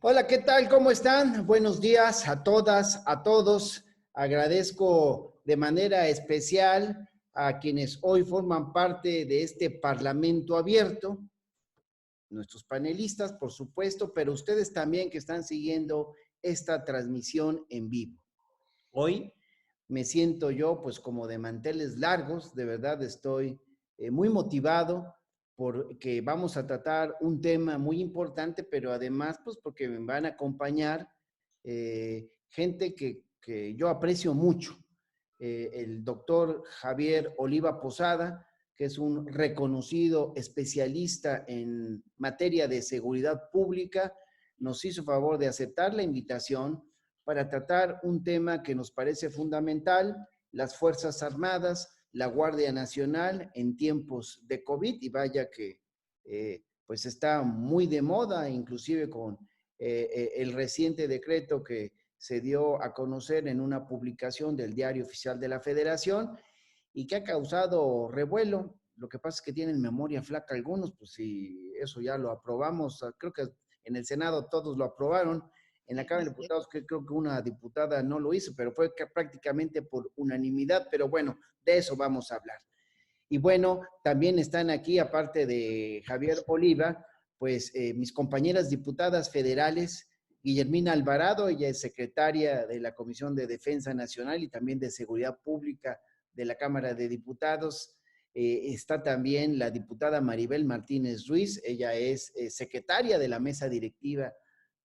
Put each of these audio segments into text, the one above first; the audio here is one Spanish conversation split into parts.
Hola, ¿qué tal? ¿Cómo están? Buenos días a todas, a todos. Agradezco de manera especial a quienes hoy forman parte de este Parlamento abierto, nuestros panelistas, por supuesto, pero ustedes también que están siguiendo esta transmisión en vivo. Hoy me siento yo pues como de manteles largos, de verdad estoy muy motivado porque vamos a tratar un tema muy importante, pero además pues porque me van a acompañar gente que yo aprecio mucho. El doctor Javier Oliva Posada, que es un reconocido especialista en materia de seguridad pública, nos hizo favor de aceptar la invitación para tratar un tema que nos parece fundamental, las Fuerzas Armadas, la Guardia Nacional en tiempos de COVID, y vaya que pues está muy de moda, inclusive con el reciente decreto que se dio a conocer en una publicación del Diario Oficial de la Federación y que ha causado revuelo. Lo que pasa es que tienen memoria flaca algunos, pues si eso ya lo aprobamos, creo que en el Senado todos lo aprobaron, en la Cámara de Diputados creo que una diputada no lo hizo, pero fue prácticamente por unanimidad, pero bueno, de eso vamos a hablar. Y bueno, también están aquí, aparte de Javier Oliva, pues mis compañeras diputadas federales, Guillermina Alvarado, ella es secretaria de la Comisión de Defensa Nacional y también de Seguridad Pública de la Cámara de Diputados. Está también la diputada Maribel Martínez Ruiz, ella es secretaria de la mesa directiva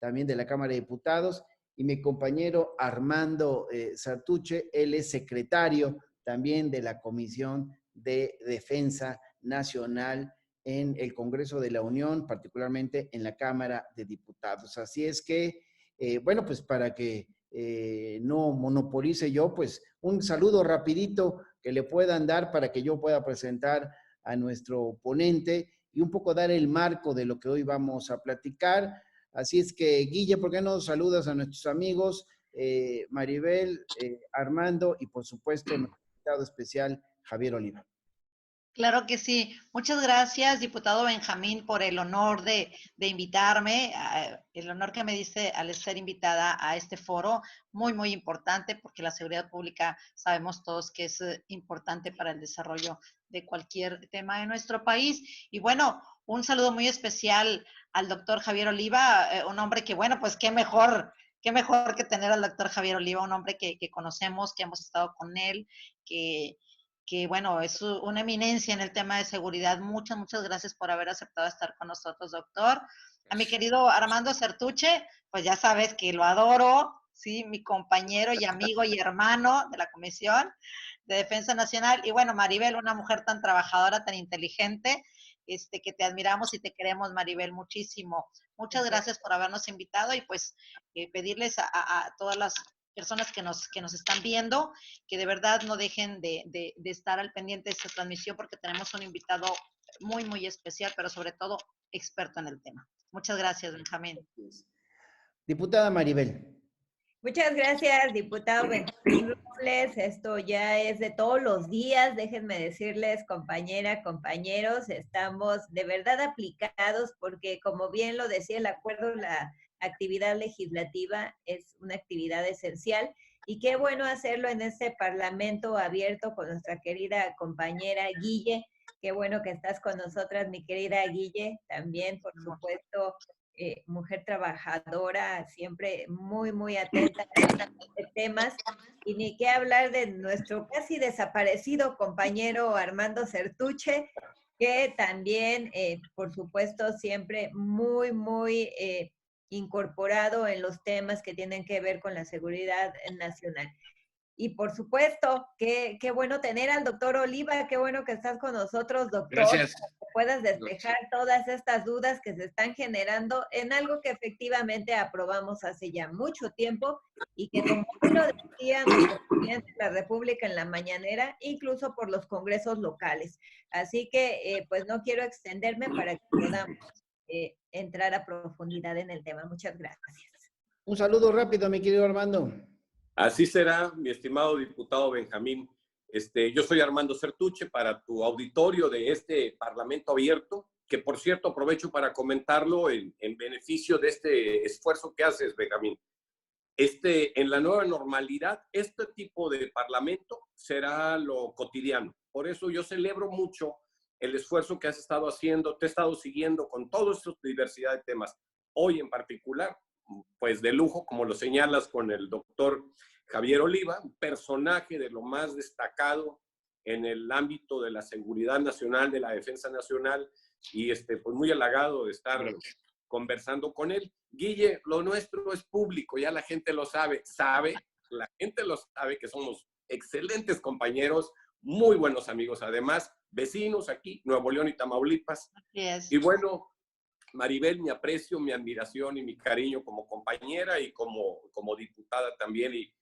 también de la Cámara de Diputados, y mi compañero Armando Sartuche, él es secretario también de la Comisión de Defensa Nacional en el Congreso de la Unión, particularmente en la Cámara de Diputados. Así es que, bueno, pues para que no monopolice yo, pues un saludo rapidito que le puedan dar para que yo pueda presentar a nuestro ponente y un poco dar el marco de lo que hoy vamos a platicar. Así es que, Guille, ¿por qué no saludas a nuestros amigos Maribel, Armando y por supuesto nuestro invitado especial Javier Oliva? Claro que sí. Muchas gracias, diputado Benjamín, por el honor de invitarme, el honor que me diste al ser invitada a este foro, muy, muy importante, porque la seguridad pública sabemos todos que es importante para el desarrollo de cualquier tema en nuestro país. Y bueno, un saludo muy especial al doctor Javier Oliva, un hombre que, bueno, pues qué mejor que tener al doctor Javier Oliva, un hombre que conocemos, que hemos estado con él, que bueno, es una eminencia en el tema de seguridad. Muchas gracias por haber aceptado estar con nosotros, doctor. A mi querido Armando Certuche, pues ya sabes que lo adoro, sí, mi compañero y amigo y hermano de la Comisión de Defensa Nacional. Y bueno, Maribel, una mujer tan trabajadora, tan inteligente, que te admiramos y te queremos, Maribel, muchísimo. Muchas gracias por habernos invitado y pues pedirles a todas las personas que nos están viendo, que de verdad no dejen de estar al pendiente de esta transmisión porque tenemos un invitado muy, muy especial, pero sobre todo experto en el tema. Muchas gracias, Benjamín. Diputada Maribel. Muchas gracias, diputado Benjamín Robles. Esto ya es de todos los días. Déjenme decirles, compañera, compañeros, estamos de verdad aplicados porque, como bien lo decía el acuerdo, la actividad legislativa es una actividad esencial y qué bueno hacerlo en este Parlamento abierto con nuestra querida compañera Guille. Qué bueno que estás con nosotras, mi querida Guille. También, por supuesto, mujer trabajadora, siempre muy, muy atenta a temas, y ni qué hablar de nuestro casi desaparecido compañero Armando Certuche, que también, por supuesto, siempre muy, muy incorporado en los temas que tienen que ver con la seguridad nacional. Y por supuesto, qué bueno tener al doctor Oliva, qué bueno que estás con nosotros, doctor. Gracias. Para que puedas despejar todas estas dudas que se están generando en algo que efectivamente aprobamos hace ya mucho tiempo y que, como lo decía nuestro presidente de la República en la mañanera, incluso por los congresos locales. Así que, pues no quiero extenderme para que podamos entrar a profundidad en el tema. Muchas gracias. Un saludo rápido, mi querido Armando. Así será, mi estimado diputado Benjamín. Yo soy Armando Certuche para tu auditorio de este Parlamento abierto. que por cierto aprovecho para comentarlo en beneficio de este esfuerzo que haces, Benjamín. En la nueva normalidad, este tipo de parlamento será lo cotidiano. Por eso yo celebro mucho el esfuerzo que has estado haciendo, te he estado siguiendo con toda esta diversidad de temas. Hoy en particular, pues de lujo, como lo señalas con el doctor Javier Oliva, un personaje de lo más destacado en el ámbito de la seguridad nacional, de la defensa nacional, y pues muy halagado de estar conversando con él. Guille, lo nuestro es público, ya la gente lo sabe, la gente lo sabe que somos excelentes compañeros, muy buenos amigos, además, vecinos aquí, Nuevo León y Tamaulipas. Yes. Y bueno, Maribel, mi aprecio, mi admiración y mi cariño como compañera y como diputada también. Y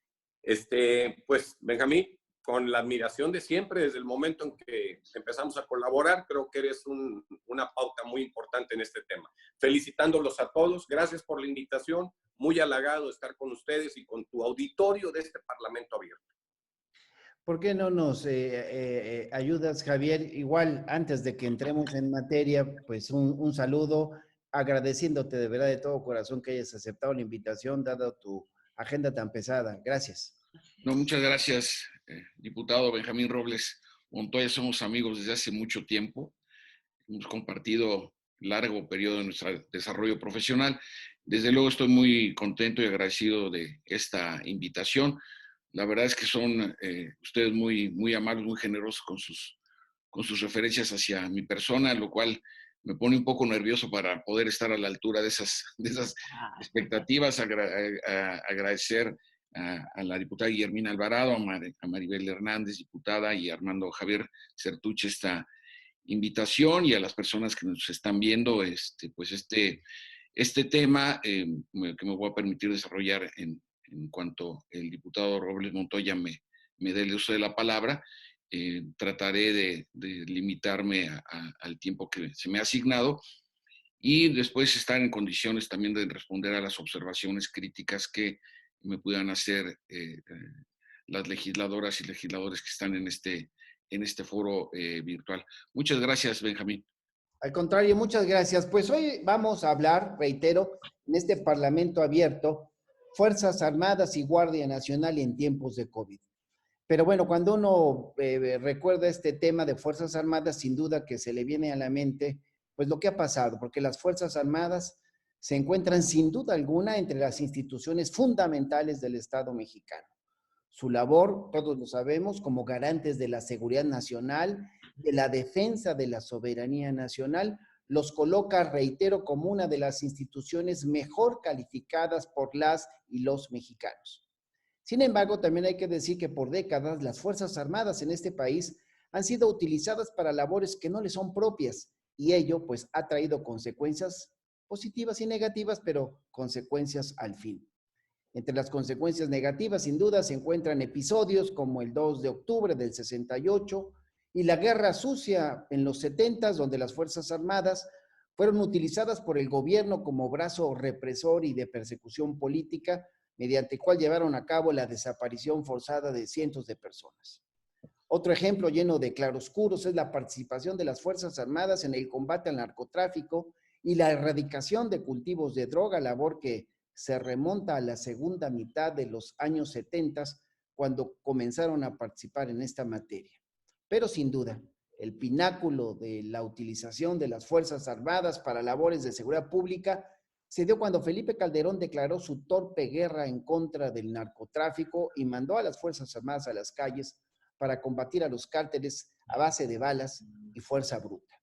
pues, Benjamín, con la admiración de siempre, desde el momento en que empezamos a colaborar, creo que eres una pauta muy importante en este tema. Felicitándolos a todos, gracias por la invitación, muy halagado de estar con ustedes y con tu auditorio de este Parlamento abierto. ¿Por qué no nos ayudas, Javier? Igual, antes de que entremos en materia, pues un saludo, agradeciéndote de verdad de todo corazón que hayas aceptado la invitación, dado tu agenda tan pesada. Gracias. No, muchas gracias, diputado Benjamín Robles Montoya. Somos amigos desde hace mucho tiempo. Hemos compartido largo periodo de nuestro desarrollo profesional. Desde luego estoy muy contento y agradecido de esta invitación. La verdad es que son ustedes muy, muy amables, muy generosos con sus referencias hacia mi persona, lo cual me pone un poco nervioso para poder estar a la altura de esas expectativas. Agradecer a la diputada Guillermina Alvarado, a Maribel Hernández, diputada, y a Armando Javier Certuche esta invitación, y a las personas que nos están viendo, pues este tema que me voy a permitir desarrollar en cuanto el diputado Robles Montoya me dé el uso de la palabra. Trataré de limitarme al tiempo que se me ha asignado y después estar en condiciones también de responder a las observaciones críticas que me puedan hacer las legisladoras y legisladores que están en este foro virtual. Muchas gracias, Benjamín. Al contrario, muchas gracias. Pues hoy vamos a hablar, reitero, en este Parlamento abierto, Fuerzas Armadas y Guardia Nacional en tiempos de COVID. Pero bueno, cuando uno recuerda este tema de Fuerzas Armadas, sin duda que se le viene a la mente pues lo que ha pasado, porque las Fuerzas Armadas se encuentran sin duda alguna entre las instituciones fundamentales del Estado mexicano. Su labor, todos lo sabemos, como garantes de la seguridad nacional, de la defensa de la soberanía nacional, los coloca, reitero, como una de las instituciones mejor calificadas por las y los mexicanos. Sin embargo, también hay que decir que por décadas las Fuerzas Armadas en este país han sido utilizadas para labores que no les son propias, y ello pues ha traído consecuencias positivas y negativas, pero consecuencias al fin. Entre las consecuencias negativas, sin duda, se encuentran episodios como el 2 de octubre del 68 y la Guerra Sucia en los 70, donde las Fuerzas Armadas fueron utilizadas por el gobierno como brazo represor y de persecución política, mediante el cual llevaron a cabo la desaparición forzada de cientos de personas. Otro ejemplo lleno de claroscuros es la participación de las Fuerzas Armadas en el combate al narcotráfico y la erradicación de cultivos de droga, labor que se remonta a la segunda mitad de los años 70, cuando comenzaron a participar en esta materia. Pero sin duda, el pináculo de la utilización de las Fuerzas Armadas para labores de seguridad pública se dio cuando Felipe Calderón declaró su torpe guerra en contra del narcotráfico y mandó a las Fuerzas Armadas a las calles para combatir a los cárteles a base de balas y fuerza bruta.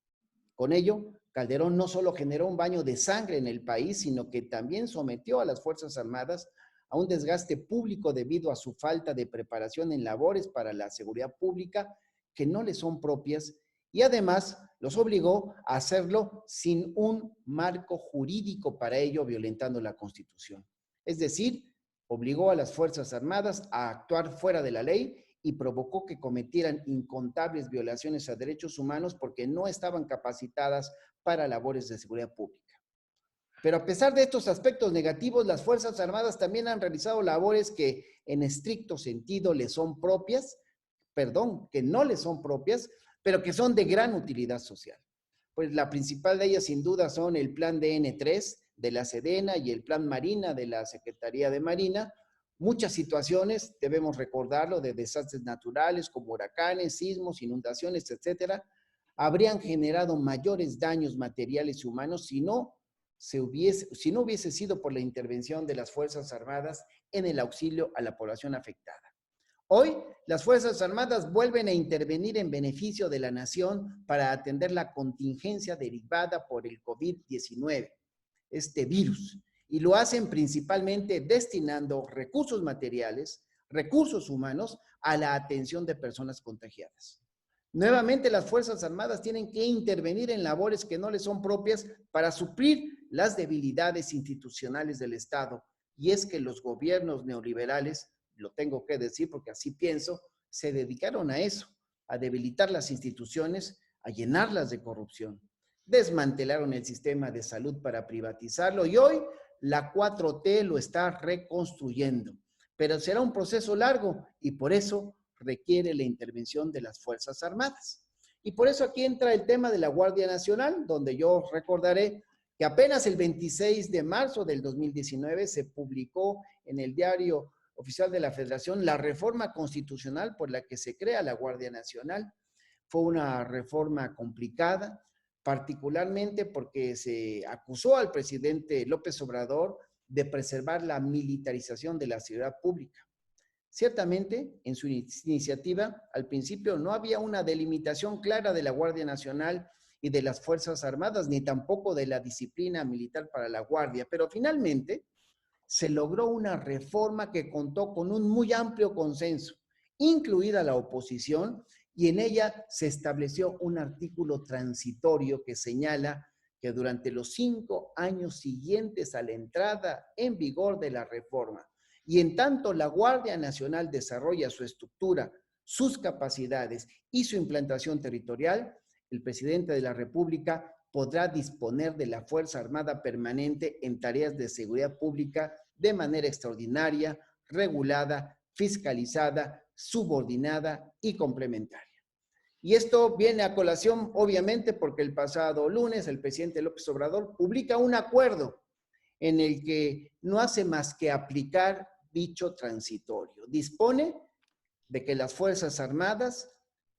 Con ello, Calderón no solo generó un baño de sangre en el país, sino que también sometió a las Fuerzas Armadas a un desgaste público debido a su falta de preparación en labores para la seguridad pública que no le son propias, y además los obligó a hacerlo sin un marco jurídico para ello, violentando la Constitución. Es decir, obligó a las Fuerzas Armadas a actuar fuera de la ley y provocó que cometieran incontables violaciones a derechos humanos porque no estaban capacitadas para labores de seguridad pública. Pero a pesar de estos aspectos negativos, las Fuerzas Armadas también han realizado labores que en estricto sentido les son propias, que no les son propias, pero que son de gran utilidad social. Pues la principal de ellas sin duda son el Plan DN3 de la Sedena y el Plan Marina de la Secretaría de Marina. Muchas situaciones, debemos recordarlo, de desastres naturales como huracanes, sismos, inundaciones, etcétera, habrían generado mayores daños materiales y humanos si no hubiese sido por la intervención de las Fuerzas Armadas en el auxilio a la población afectada. Hoy, las Fuerzas Armadas vuelven a intervenir en beneficio de la nación para atender la contingencia derivada por el COVID-19, este virus, y lo hacen principalmente destinando recursos materiales, recursos humanos a la atención de personas contagiadas. Nuevamente, las Fuerzas Armadas tienen que intervenir en labores que no les son propias para suplir las debilidades institucionales del Estado. Y es que los gobiernos neoliberales, lo tengo que decir porque así pienso, se dedicaron a eso, a debilitar las instituciones, a llenarlas de corrupción. Desmantelaron el sistema de salud para privatizarlo y hoy la 4T lo está reconstruyendo. Pero será un proceso largo y por eso requiere la intervención de las Fuerzas Armadas. Y por eso aquí entra el tema de la Guardia Nacional, donde yo recordaré que apenas el 26 de marzo del 2019 se publicó en el Diario Oficial de la Federación la reforma constitucional por la que se crea la Guardia Nacional. Fue una reforma complicada, particularmente porque se acusó al presidente López Obrador de preservar la militarización de la seguridad pública. Ciertamente, en su iniciativa, al principio no había una delimitación clara de la Guardia Nacional y de las Fuerzas Armadas, ni tampoco de la disciplina militar para la Guardia, pero finalmente se logró una reforma que contó con un muy amplio consenso, incluida la oposición, y en ella se estableció un artículo transitorio que señala que durante los 5 años siguientes a la entrada en vigor de la reforma, y en tanto la Guardia Nacional desarrolla su estructura, sus capacidades y su implantación territorial, el presidente de la República podrá disponer de la Fuerza Armada Permanente en tareas de seguridad pública de manera extraordinaria, regulada, fiscalizada, subordinada y complementaria. Y esto viene a colación, obviamente, porque el pasado lunes el presidente López Obrador publica un acuerdo en el que no hace más que aplicar dicho transitorio. Dispone de que las Fuerzas Armadas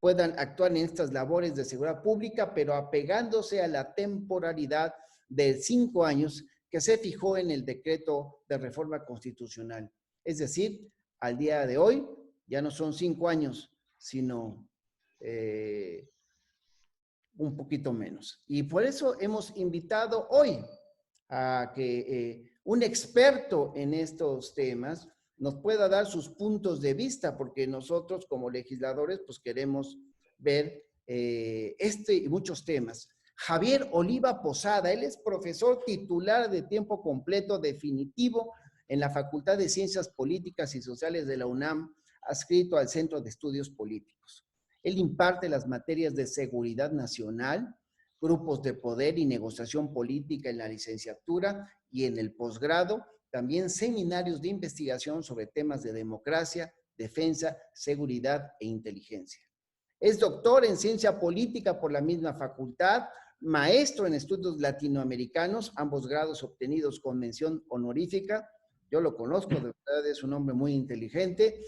puedan actuar en estas labores de seguridad pública, pero apegándose a la temporalidad de 5 años que se fijó en el decreto de reforma constitucional. Es decir, al día de hoy ya no son 5 años, sino un poquito menos. Y por eso hemos invitado hoy a que un experto en estos temas nos pueda dar sus puntos de vista, porque nosotros como legisladores pues queremos ver este y muchos temas. Javier Oliva Posada, él es profesor titular de tiempo completo definitivo en la Facultad de Ciencias Políticas y Sociales de la UNAM, adscrito al Centro de Estudios Políticos. Él imparte las materias de seguridad nacional, grupos de poder y negociación política en la licenciatura y en el posgrado, también seminarios de investigación sobre temas de democracia, defensa, seguridad e inteligencia. Es doctor en ciencia política por la misma facultad, maestro en estudios latinoamericanos, ambos grados obtenidos con mención honorífica. Yo lo conozco, de verdad es un hombre muy inteligente.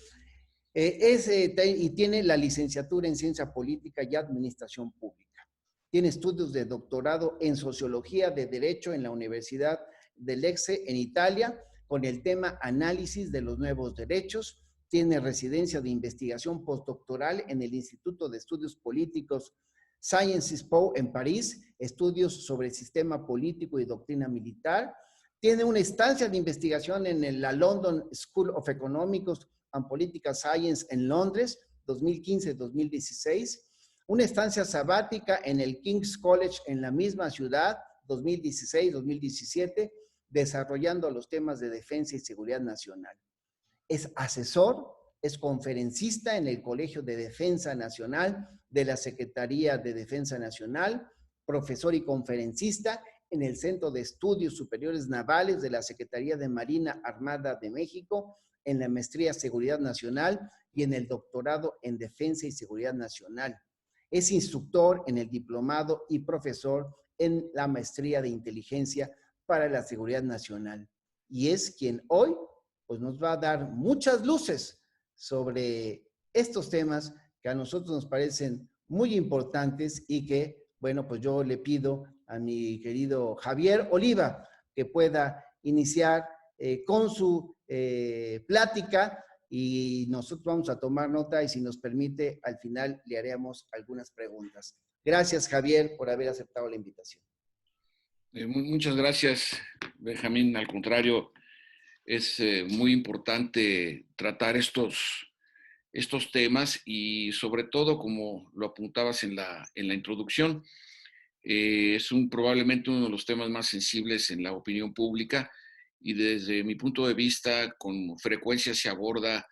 Y tiene la licenciatura en ciencia política y administración pública. Tiene estudios de doctorado en sociología de derecho en la Universidad del Lecce en Italia, con el tema análisis de los nuevos derechos. Tiene residencia de investigación postdoctoral en el Instituto de Estudios Políticos Sciences Po en París, estudios sobre el sistema político y doctrina militar. Tiene una estancia de investigación en la London School of Economics and Political Science en Londres, 2015-2016. Una estancia sabática en el King's College en la misma ciudad, 2016-2017, desarrollando los temas de defensa y seguridad nacional. Es asesor, es conferencista en el Colegio de Defensa Nacional de la Secretaría de Defensa Nacional, profesor y conferencista en el Centro de Estudios Superiores Navales de la Secretaría de Marina Armada de México, en la maestría Seguridad Nacional y en el doctorado en Defensa y Seguridad Nacional. Es instructor en el diplomado y profesor en la maestría de inteligencia para la seguridad nacional. Y es quien hoy pues, nos va a dar muchas luces sobre estos temas que a nosotros nos parecen muy importantes y que, bueno, pues yo le pido a mi querido Javier Oliva que pueda iniciar con su plática y nosotros vamos a tomar nota y si nos permite, al final le haremos algunas preguntas. Gracias, Javier, por haber aceptado la invitación. Muchas gracias, Benjamín. Al contrario, es muy importante tratar estos temas y sobre todo, como lo apuntabas en la introducción, es probablemente uno de los temas más sensibles en la opinión pública y desde mi punto de vista con frecuencia se aborda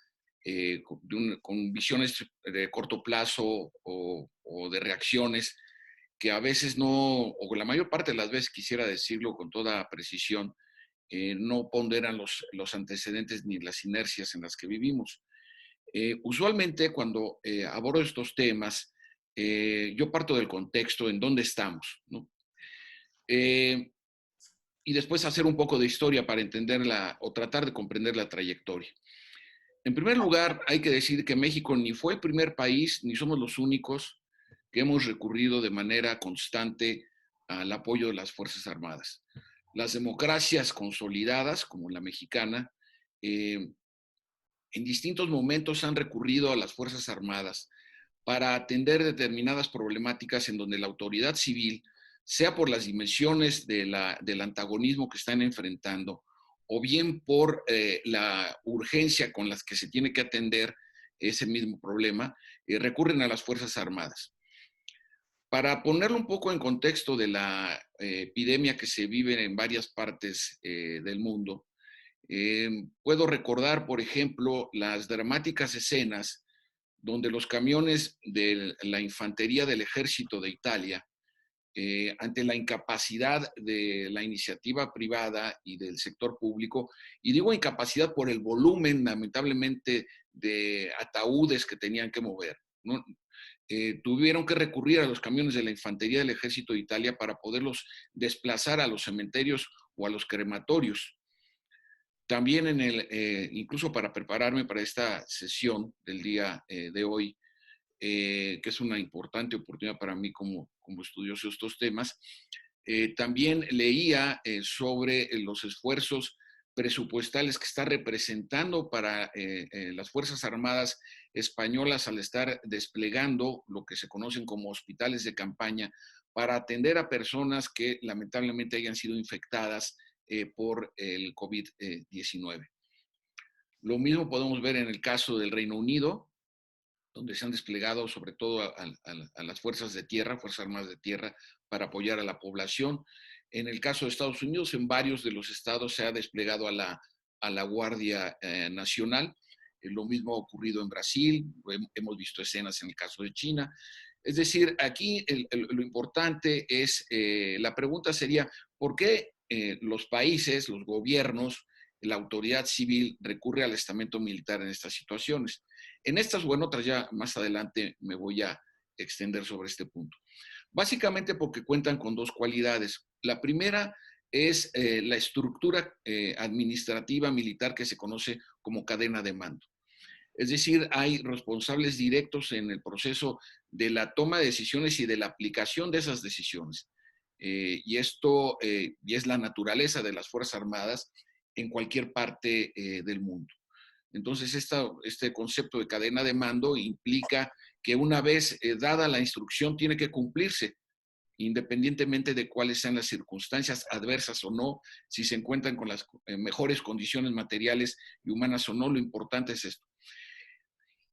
con visiones de corto plazo o de reacciones que a veces no, o la mayor parte de las veces, quisiera decirlo con toda precisión, no ponderan los antecedentes ni las inercias en las que vivimos. Usualmente cuando abordo estos temas, yo parto del contexto en dónde estamos, ¿no? Y después hacer un poco de historia para entenderla o tratar de comprender la trayectoria. En primer lugar, hay que decir que México ni fue el primer país, ni somos los únicos que hemos recurrido de manera constante al apoyo de las Fuerzas Armadas. Las democracias consolidadas, como la mexicana, en distintos momentos han recurrido a las Fuerzas Armadas para atender determinadas problemáticas en donde la autoridad civil, sea por las dimensiones del antagonismo que están enfrentando, o bien por la urgencia con las que se tiene que atender ese mismo problema, recurren a las Fuerzas Armadas. Para ponerlo un poco en contexto de la epidemia que se vive en varias partes del mundo, puedo recordar, por ejemplo, las dramáticas escenas donde los camiones de la infantería del ejército de Italia, ante la incapacidad de la iniciativa privada y del sector público, y digo incapacidad por el volumen, lamentablemente, de ataúdes que tenían que mover, ¿no? Tuvieron que recurrir a los camiones de la infantería del ejército de Italia para poderlos desplazar a los cementerios o a los crematorios. También incluso para prepararme para esta sesión del día de hoy, que es una importante oportunidad para mí como estudioso de estos temas, también leía sobre los esfuerzos presupuestales que está representando para las Fuerzas Armadas españolas al estar desplegando lo que se conocen como hospitales de campaña para atender a personas que lamentablemente hayan sido infectadas por el COVID-19. Lo mismo podemos ver en el caso del Reino Unido, donde se han desplegado sobre todo a las fuerzas de tierra, Fuerzas Armadas de Tierra, para apoyar a la población. En el caso de Estados Unidos, en varios de los estados se ha desplegado a la Guardia Nacional. Lo mismo ha ocurrido en Brasil, hemos visto escenas en el caso de China. Es decir, aquí lo importante es, la pregunta sería, ¿por qué los países, los gobiernos, la autoridad civil recurre al estamento militar en estas situaciones? En estas o en otras ya más adelante me voy a extender sobre este punto. Básicamente porque cuentan con dos cualidades. La primera es la estructura administrativa militar que se conoce como cadena de mando. Es decir, hay responsables directos en el proceso de la toma de decisiones y de la aplicación de esas decisiones. Y esto y es la naturaleza de las Fuerzas Armadas en cualquier parte del mundo. Entonces, este concepto de cadena de mando implica que una vez dada la instrucción tiene que cumplirse, independientemente de cuáles sean las circunstancias adversas o no, si se encuentran con las mejores condiciones materiales y humanas o no, lo importante es esto.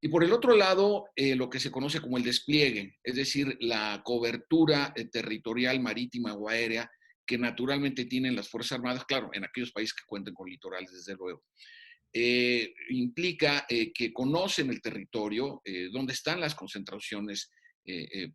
Y por el otro lado, lo que se conoce como el despliegue, es decir, la cobertura territorial, marítima o aérea que naturalmente tienen las Fuerzas Armadas, claro, en aquellos países que cuenten con litorales, desde luego. Implica que conocen el territorio, dónde están las concentraciones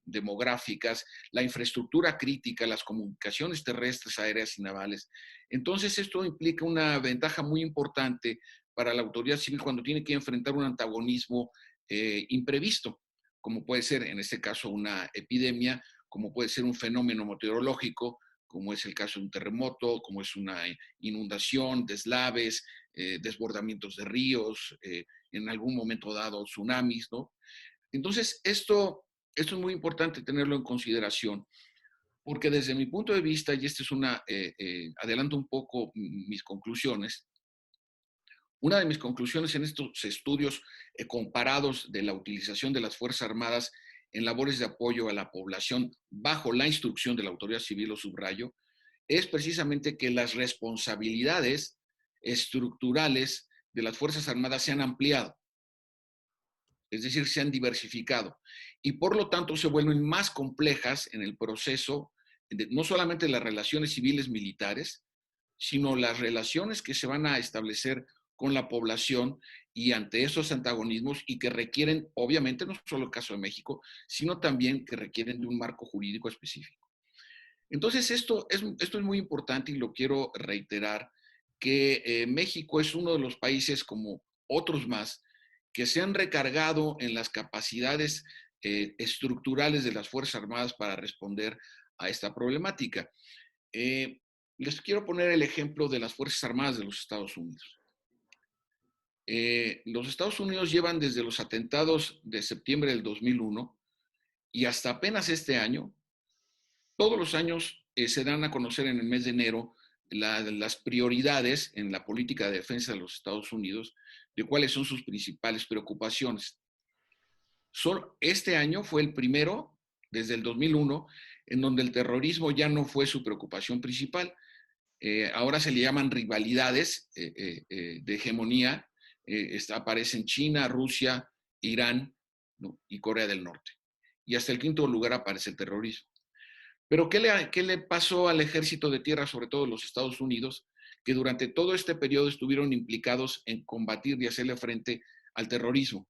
demográficas, la infraestructura crítica, las comunicaciones terrestres, aéreas y navales. Entonces, esto implica una ventaja muy importante para la autoridad civil cuando tiene que enfrentar un antagonismo imprevisto, como puede ser en este caso una epidemia, como puede ser un fenómeno meteorológico, como es el caso de un terremoto, como es una inundación, deslaves, desbordamientos de ríos, en algún momento dado tsunamis, ¿no? Entonces, esto es muy importante tenerlo en consideración, porque desde mi punto de vista, y esta es adelanto un poco mis conclusiones, una de mis conclusiones en estos estudios comparados de la utilización de las Fuerzas Armadas en labores de apoyo a la población bajo la instrucción de la autoridad civil, o subrayo, es precisamente que las responsabilidades estructurales de las Fuerzas Armadas se han ampliado, es decir, se han diversificado y por lo tanto se vuelven más complejas en el proceso, no solamente las relaciones civiles militares, sino las relaciones que se van a establecer con la población y ante esos antagonismos y que requieren, obviamente, no solo el caso de México, sino también que requieren de un marco jurídico específico. Entonces, esto es muy importante y lo quiero reiterar, que México es uno de los países, como otros más, que se han recargado en las capacidades estructurales de las Fuerzas Armadas para responder a esta problemática. Les quiero poner el ejemplo de las Fuerzas Armadas de los Estados Unidos. Los Estados Unidos llevan desde los atentados de septiembre del 2001 y hasta apenas este año, todos los años se dan a conocer en el mes de enero las prioridades en la política de defensa de los Estados Unidos, de cuáles son sus principales preocupaciones. Este año fue el primero, desde el 2001, en donde el terrorismo ya no fue su preocupación principal. Ahora se le llaman rivalidades de hegemonía. Aparecen China, Rusia, Irán, ¿no? y Corea del Norte. Y hasta el quinto lugar aparece el terrorismo. Pero ¿qué le pasó al ejército de tierra, sobre todo los Estados Unidos, que durante todo este periodo estuvieron implicados en combatir y hacerle frente al terrorismo?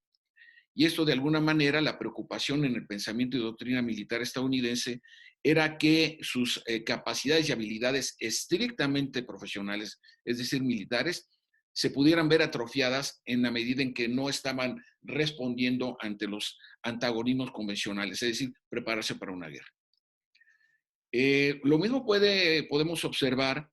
Y esto, de alguna manera, la preocupación en el pensamiento y doctrina militar estadounidense era que sus capacidades y habilidades estrictamente profesionales, es decir, militares, se pudieran ver atrofiadas en la medida en que no estaban respondiendo ante los antagonismos convencionales, es decir, prepararse para una guerra. Lo mismo podemos observar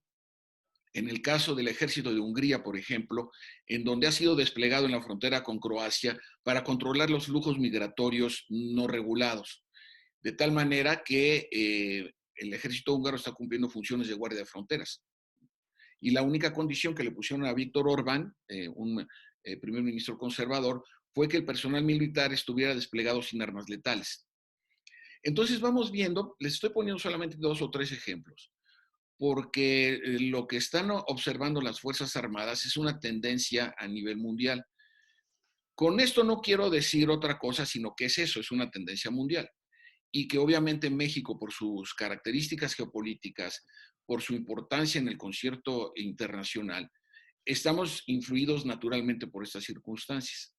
en el caso del ejército de Hungría, por ejemplo, en donde ha sido desplegado en la frontera con Croacia para controlar los flujos migratorios no regulados, de tal manera que el ejército húngaro está cumpliendo funciones de guardia de fronteras. Y la única condición que le pusieron a Víctor Orbán, un primer ministro conservador, fue que el personal militar estuviera desplegado sin armas letales. Entonces vamos viendo, les estoy poniendo solamente 2 o 3 ejemplos, porque lo que están observando las Fuerzas Armadas es una tendencia a nivel mundial. Con esto no quiero decir otra cosa, sino que es eso, es una tendencia mundial. Y que obviamente México, por sus características geopolíticas, por su importancia en el concierto internacional, estamos influidos naturalmente por estas circunstancias.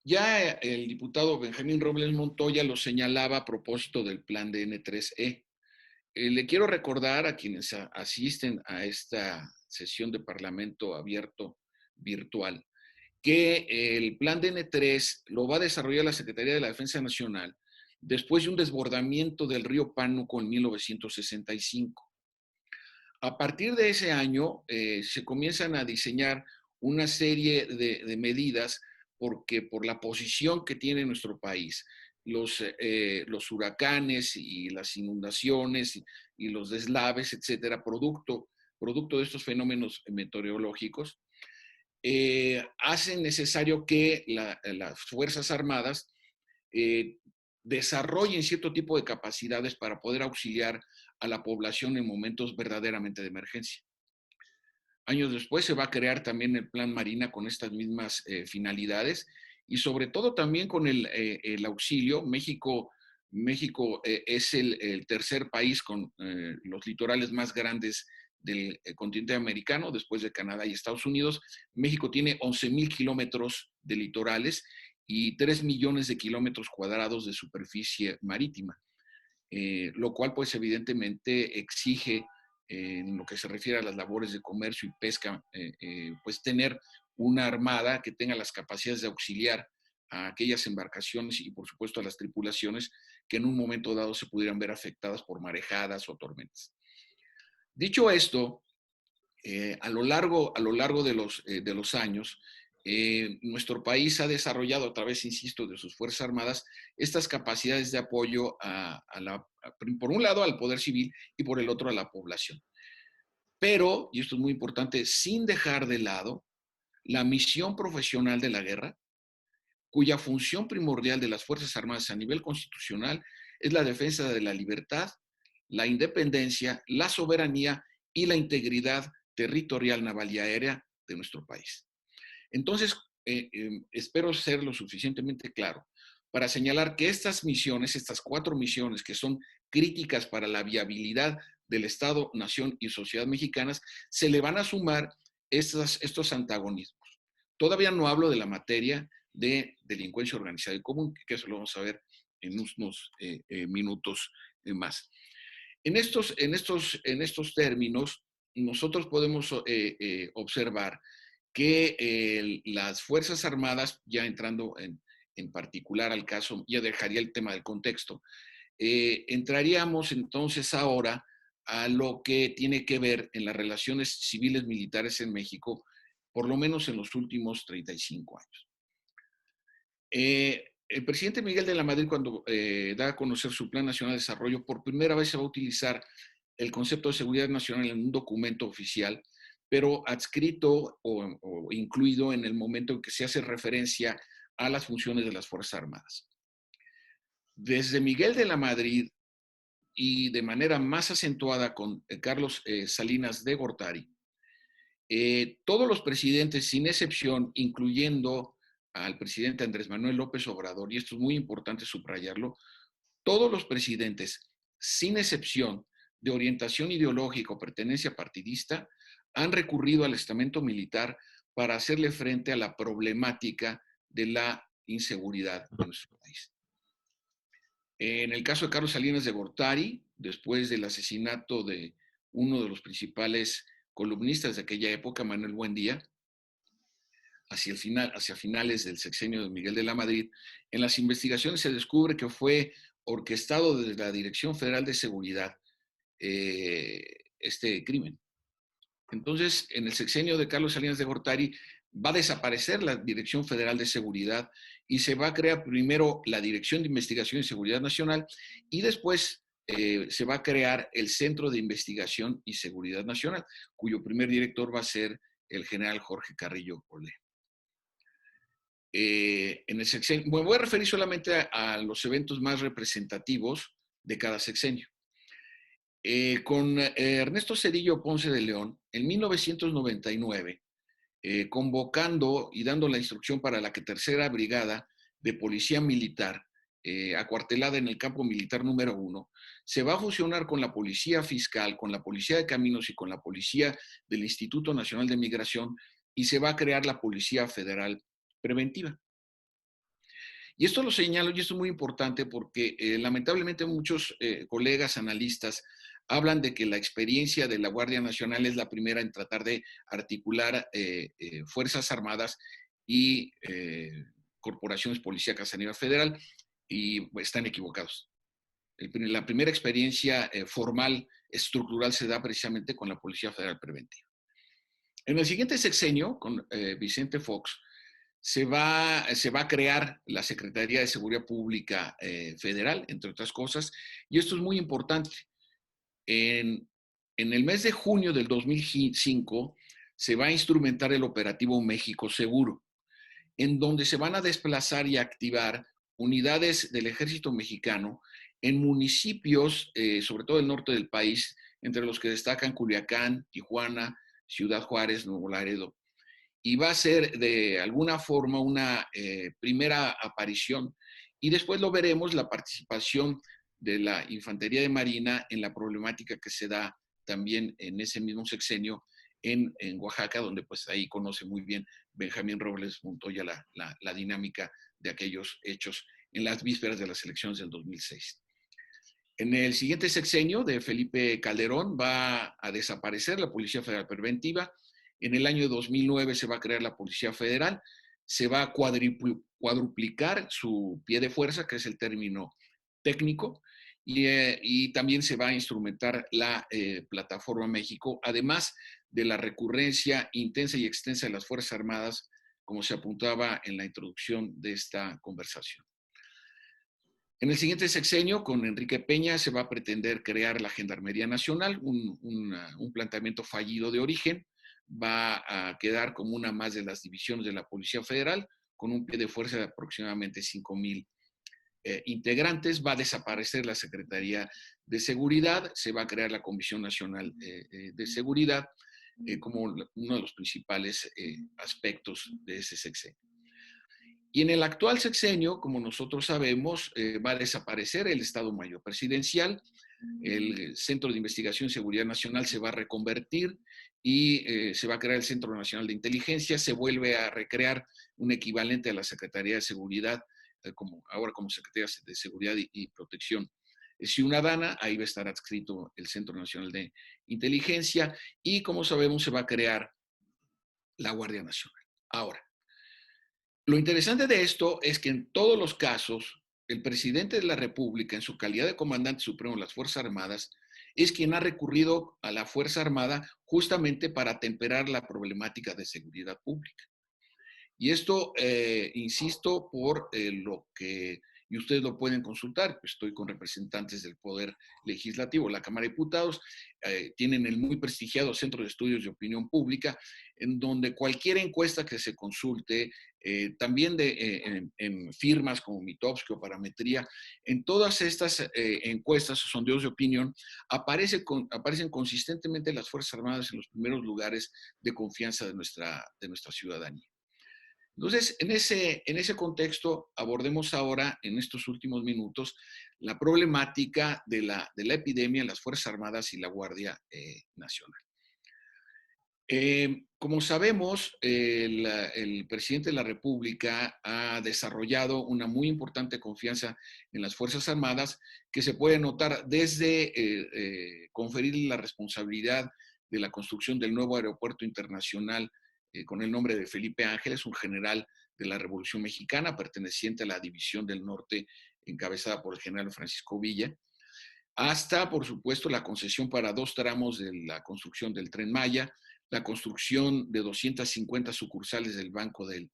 Ya el diputado Benjamín Robles Montoya lo señalaba a propósito del plan de N3E. Le quiero recordar a quienes asisten a esta sesión de Parlamento abierto virtual que el plan de N3 lo va a desarrollar la Secretaría de la Defensa Nacional después de un desbordamiento del río Pánuco en 1965. A partir de ese año se comienzan a diseñar una serie de medidas porque por la posición que tiene nuestro país, los huracanes y las inundaciones y los deslaves, etcétera, producto de estos fenómenos meteorológicos, hacen necesario que las Fuerzas Armadas desarrollen cierto tipo de capacidades para poder auxiliar a la población en momentos verdaderamente de emergencia. Años después se va a crear también el Plan Marina con estas mismas finalidades y sobre todo también con el auxilio. México es el tercer país con los litorales más grandes del continente americano, después de Canadá y Estados Unidos. México tiene 11,000 kilómetros de litorales y 3 millones de kilómetros cuadrados de superficie marítima, lo cual pues evidentemente exige en lo que se refiere a las labores de comercio y pesca, pues tener una armada que tenga las capacidades de auxiliar a aquellas embarcaciones y, por supuesto, a las tripulaciones que en un momento dado se pudieran ver afectadas por marejadas o tormentas. Dicho esto, a lo largo de los años, nuestro país ha desarrollado a través, insisto, de sus Fuerzas Armadas estas capacidades de apoyo por un lado al poder civil y por el otro a la población. Pero, y esto es muy importante, sin dejar de lado la misión profesional de la guerra, cuya función primordial de las Fuerzas Armadas a nivel constitucional es la defensa de la libertad, la independencia, la soberanía y la integridad territorial, naval y aérea de nuestro país. Entonces, espero ser lo suficientemente claro para señalar que estas misiones, estas 4 misiones que son críticas para la viabilidad del Estado, nación y sociedad mexicanas, se le van a sumar estos antagonismos. Todavía no hablo de la materia de delincuencia organizada y común, que eso lo vamos a ver en unos minutos más. En estos términos, nosotros podemos observar que las Fuerzas Armadas, ya entrando en particular al caso, ya dejaría el tema del contexto, entraríamos entonces ahora a lo que tiene que ver en las relaciones civiles militares en México, por lo menos en los últimos 35 años. El presidente Miguel de la Madrid, cuando da a conocer su Plan Nacional de Desarrollo, por primera vez se va a utilizar el concepto de seguridad nacional en un documento oficial, pero adscrito o incluido en el momento en que se hace referencia a las funciones de las Fuerzas Armadas. Desde Miguel de la Madrid y de manera más acentuada con Carlos Salinas de Gortari, todos los presidentes, sin excepción, incluyendo al presidente Andrés Manuel López Obrador, y esto es muy importante subrayarlo, todos los presidentes, sin excepción de orientación ideológica o pertenencia partidista, han recurrido al estamento militar para hacerle frente a la problemática de la inseguridad de nuestro país. En el caso de Carlos Salinas de Gortari, después del asesinato de uno de los principales columnistas de aquella época, Manuel Buendía, hacia finales del sexenio de Miguel de la Madrid, en las investigaciones se descubre que fue orquestado desde la Dirección Federal de Seguridad este crimen. Entonces, en el sexenio de Carlos Salinas de Gortari va a desaparecer la Dirección Federal de Seguridad y se va a crear primero la Dirección de Investigación y Seguridad Nacional y después se va a crear el Centro de Investigación y Seguridad Nacional, cuyo primer director va a ser el general Jorge Carrillo Olea. En el sexenio, me voy a referir solamente a los eventos más representativos de cada sexenio. Con Ernesto Zedillo Ponce de León, en 1999, convocando y dando la instrucción para la Tercera Brigada de Policía Militar, acuartelada en el campo militar número 1, se va a fusionar con la Policía Fiscal, con la Policía de Caminos y con la Policía del Instituto Nacional de Migración y se va a crear la Policía Federal Preventiva. Y esto lo señalo y esto es muy importante porque lamentablemente muchos colegas analistas hablan de que la experiencia de la Guardia Nacional es la primera en tratar de articular Fuerzas Armadas y corporaciones policíacas a nivel federal y están equivocados. La primera experiencia formal, estructural, se da precisamente con la Policía Federal Preventiva. En el siguiente sexenio, con Vicente Fox, se va a crear la Secretaría de Seguridad Pública Federal, entre otras cosas, y esto es muy importante. En el mes de junio del 2005 se va a instrumentar el operativo México Seguro, en donde se van a desplazar y activar unidades del Ejército Mexicano en municipios, sobre todo del norte del país, entre los que destacan Culiacán, Tijuana, Ciudad Juárez, Nuevo Laredo. Y va a ser de alguna forma una primera aparición. Y después lo veremos, la participación de la Infantería de Marina en la problemática que se da también en ese mismo sexenio en Oaxaca, donde pues ahí conoce muy bien Benjamín Robles Montoya la dinámica de aquellos hechos en las vísperas de las elecciones del 2006. En el siguiente sexenio de Felipe Calderón va a desaparecer la Policía Federal Preventiva. En el año 2009 se va a crear la Policía Federal, se va a cuadruplicar su pie de fuerza, que es el término técnico, y también se va a instrumentar la Plataforma México, además de la recurrencia intensa y extensa de las Fuerzas Armadas, como se apuntaba en la introducción de esta conversación. En el siguiente sexenio, con Enrique Peña, se va a pretender crear la Gendarmería Nacional, un planteamiento fallido de origen. Va a quedar como una más de las divisiones de la Policía Federal, con un pie de fuerza de aproximadamente 5,000 integrantes. Va a desaparecer la Secretaría de Seguridad, se va a crear la Comisión Nacional de Seguridad como uno de los principales aspectos de ese sexenio. Y en el actual sexenio, como nosotros sabemos, va a desaparecer el Estado Mayor Presidencial, el Centro de Investigación y Seguridad Nacional se va a reconvertir y se va a crear el Centro Nacional de Inteligencia, se vuelve a recrear un equivalente a la Secretaría de Seguridad, ahora como Secretaría de Seguridad y Protección Ciudadana. Ahí va a estar adscrito el Centro Nacional de Inteligencia y, como sabemos, se va a crear la Guardia Nacional. Ahora, lo interesante de esto es que en todos los casos, el presidente de la República, en su calidad de comandante supremo de las Fuerzas Armadas, es quien ha recurrido a la Fuerza Armada justamente para temperar la problemática de seguridad pública. Y esto, insisto, por lo que, y ustedes lo pueden consultar, estoy con representantes del Poder Legislativo, la Cámara de Diputados, tienen el muy prestigiado Centro de Estudios de Opinión Pública, en donde cualquier encuesta que se consulte, también en firmas como Mitofsky o Parametría, en todas estas encuestas o sondeos de opinión, aparecen consistentemente las Fuerzas Armadas en los primeros lugares de confianza de nuestra ciudadanía. Entonces, en ese contexto, abordemos ahora, en estos últimos minutos, la problemática de la epidemia en las Fuerzas Armadas y la Guardia Nacional. Como sabemos, el presidente de la República ha desarrollado una muy importante confianza en las Fuerzas Armadas, que se puede notar desde conferirle la responsabilidad de la construcción del nuevo aeropuerto internacional con el nombre de Felipe Ángeles, un general de la Revolución Mexicana, perteneciente a la División del Norte, encabezada por el general Francisco Villa, hasta, por supuesto, la concesión para 2 tramos de la construcción del Tren Maya, la construcción de 250 sucursales del Banco del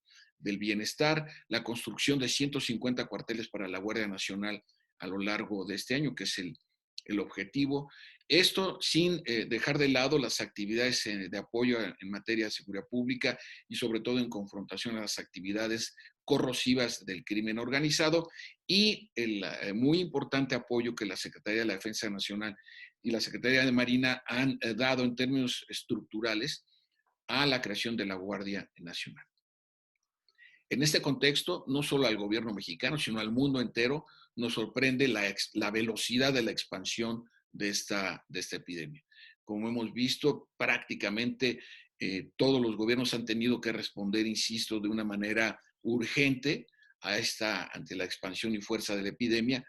Bienestar, la construcción de 150 cuarteles para la Guardia Nacional a lo largo de este año, que es el objetivo. Esto sin dejar de lado las actividades de apoyo en materia de seguridad pública y sobre todo en confrontación a las actividades corrosivas del crimen organizado y el muy importante apoyo que la Secretaría de la Defensa Nacional y la Secretaría de Marina han dado en términos estructurales a la creación de la Guardia Nacional. En este contexto, no solo al gobierno mexicano, sino al mundo entero, nos sorprende la velocidad de la expansión de esta epidemia. Como hemos visto, prácticamente todos los gobiernos han tenido que responder, insisto, de una manera urgente ante la expansión y fuerza de la epidemia.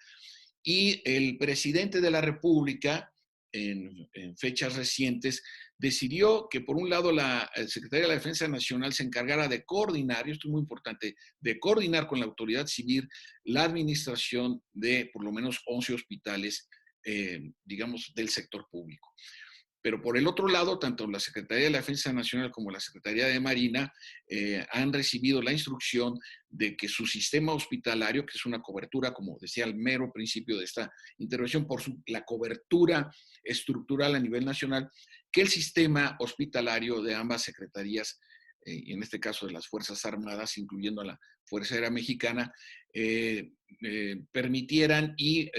Y el presidente de la República, en fechas recientes, decidió que por un lado la Secretaría de la Defensa Nacional se encargara de coordinar, y esto es muy importante, de coordinar con la autoridad civil la administración de por lo menos 11 hospitales, digamos, del sector público. Pero por el otro lado, tanto la Secretaría de la Defensa Nacional como la Secretaría de Marina han recibido la instrucción de que su sistema hospitalario, que es una cobertura, como decía al mero principio de esta intervención, por la cobertura estructural a nivel nacional, que el sistema hospitalario de ambas secretarías, y en este caso de las Fuerzas Armadas, incluyendo a la Fuerza Aérea Mexicana, permitieran y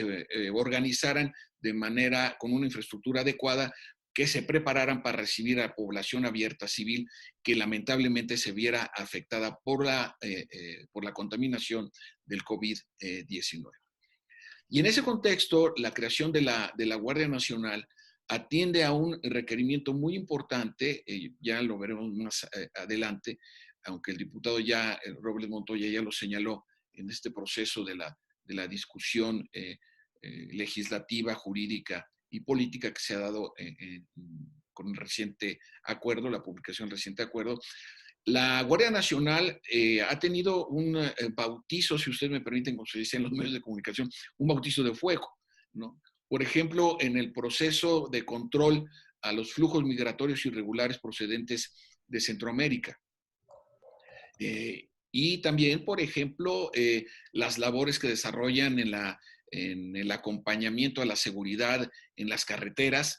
organizaran de manera, con una infraestructura adecuada, que se prepararan para recibir a la población abierta civil que lamentablemente se viera afectada por la contaminación del COVID-19. Y en ese contexto, la creación de la Guardia Nacional atiende a un requerimiento muy importante, ya lo veremos más adelante, aunque el diputado Robles Montoya ya lo señaló en este proceso de la discusión legislativa, jurídica y política que se ha dado con el reciente acuerdo, la publicación del reciente acuerdo, La Guardia Nacional ha tenido un bautizo, si ustedes me permiten, como se dice en los medios de comunicación, un bautizo de fuego, ¿no? Por ejemplo, en el proceso de control a los flujos migratorios irregulares procedentes de Centroamérica. Y también, por ejemplo, las labores que desarrollan en el acompañamiento a la seguridad en las carreteras,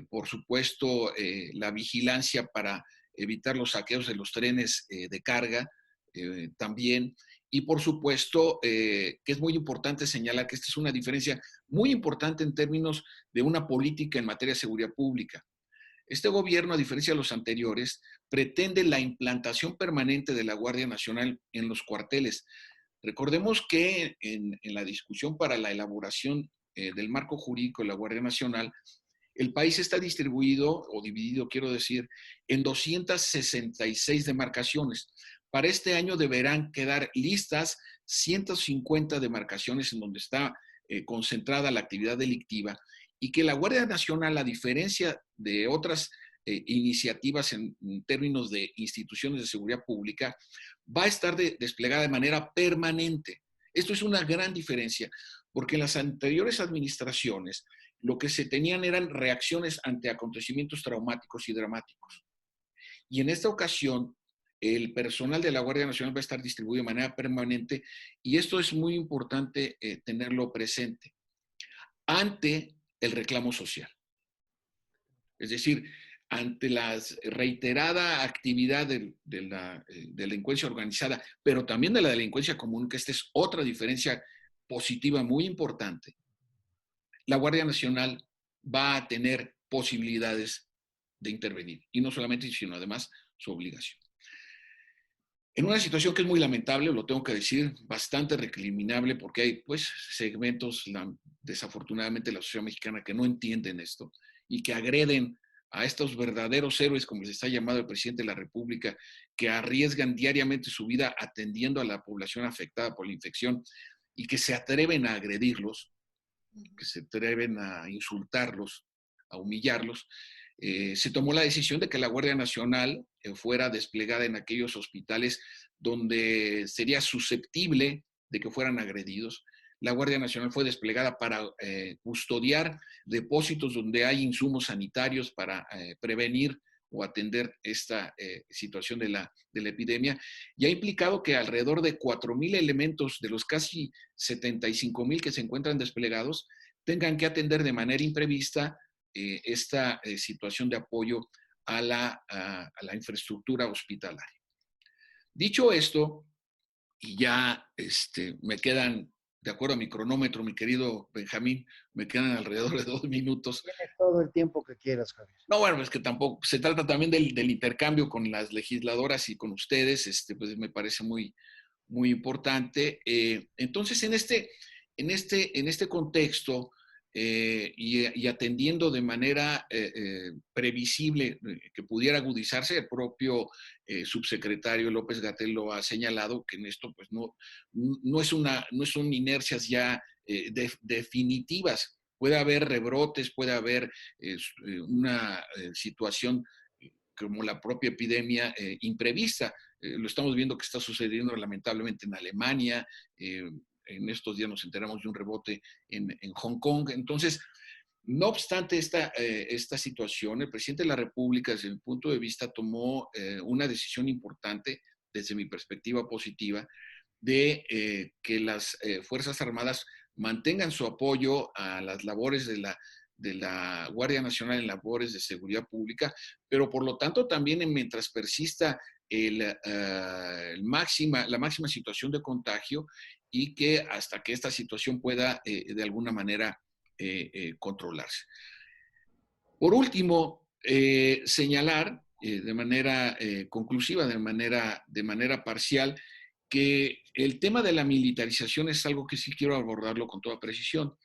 por supuesto, la vigilancia para evitar los saqueos de los trenes de carga también. Y por supuesto, que es muy importante señalar que esta es una diferencia muy importante en términos de una política en materia de seguridad pública. Este gobierno, a diferencia de los anteriores, pretende la implantación permanente de la Guardia Nacional en los cuarteles. Recordemos que en la discusión para la elaboración del marco jurídico de la Guardia Nacional, el país está distribuido, o dividido, quiero decir, en 266 demarcaciones. Para este año deberán quedar listas 150 demarcaciones en donde está concentrada la actividad delictiva, y que la Guardia Nacional, a diferencia de otras iniciativas en términos de instituciones de seguridad pública, va a estar desplegada de manera permanente. Esto es una gran diferencia, porque en las anteriores administraciones lo que se tenían eran reacciones ante acontecimientos traumáticos y dramáticos. Y en esta ocasión, el personal de la Guardia Nacional va a estar distribuido de manera permanente, y esto es muy importante tenerlo presente, ante el reclamo social. Es decir, ante la reiterada actividad de la delincuencia organizada, pero también de la delincuencia común, que esta es otra diferencia positiva muy importante, la Guardia Nacional va a tener posibilidades de intervenir. Y no solamente, sino además su obligación. En una situación que es muy lamentable, lo tengo que decir, bastante recriminable, porque hay pues segmentos, desafortunadamente, de la sociedad mexicana que no entienden esto y que agreden a estos verdaderos héroes, como les está llamado el presidente de la República, que arriesgan diariamente su vida atendiendo a la población afectada por la infección y que se atreven a agredirlos, que se atreven a insultarlos, a humillarlos. Se tomó la decisión de que la Guardia Nacional fuera desplegada en aquellos hospitales donde sería susceptible de que fueran agredidos. La Guardia Nacional fue desplegada para custodiar depósitos donde hay insumos sanitarios para prevenir o atender esta situación de la epidemia, y ha implicado que alrededor de 4,000 elementos de los casi 75,000 que se encuentran desplegados tengan que atender de manera imprevista esta situación de apoyo a la infraestructura hospitalaria. Dicho esto, y ya me quedan, de acuerdo a mi cronómetro, mi querido Benjamín, me quedan alrededor de 2 minutos. Tienes todo el tiempo que quieras, Javier. No, bueno, es que tampoco, se trata también del intercambio con las legisladoras y con ustedes, pues me parece muy, muy importante. Entonces, en este contexto, y atendiendo de manera previsible que pudiera agudizarse, el propio subsecretario López-Gatell lo ha señalado, que en esto pues no son inercias ya definitivas. Puede haber rebrotes, puede haber una situación como la propia epidemia imprevista. Lo estamos viendo que está sucediendo lamentablemente en Alemania. En estos días nos enteramos de un rebote en Hong Kong. Entonces, no obstante esta situación, el presidente de la República, desde mi punto de vista, tomó una decisión importante, desde mi perspectiva positiva, de que las Fuerzas Armadas mantengan su apoyo a las labores de la Guardia Nacional en labores de seguridad pública, pero por lo tanto también mientras persista la máxima situación de contagio, y que hasta que esta situación pueda de alguna manera controlarse. Por último, señalar de manera conclusiva, de manera parcial, que el tema de la militarización es algo que sí quiero abordarlo con toda precisión.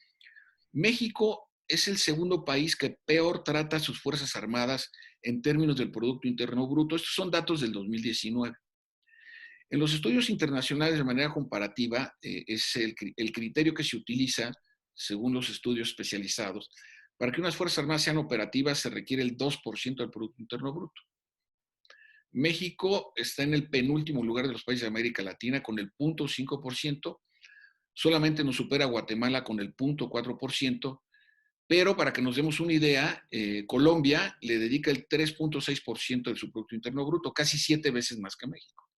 México es el segundo país que peor trata a sus Fuerzas Armadas en términos del Producto Interno Bruto. Estos son datos del 2019. En los estudios internacionales, de manera comparativa, es el criterio que se utiliza, según los estudios especializados, para que unas Fuerzas Armadas sean operativas se requiere el 2% del Producto Interno Bruto. México está en el penúltimo lugar de los países de América Latina con el 0.5%, solamente nos supera Guatemala con el 0.4%, pero para que nos demos una idea, Colombia le dedica el 3.6% de su Producto Interno Bruto, casi 7 veces más que México.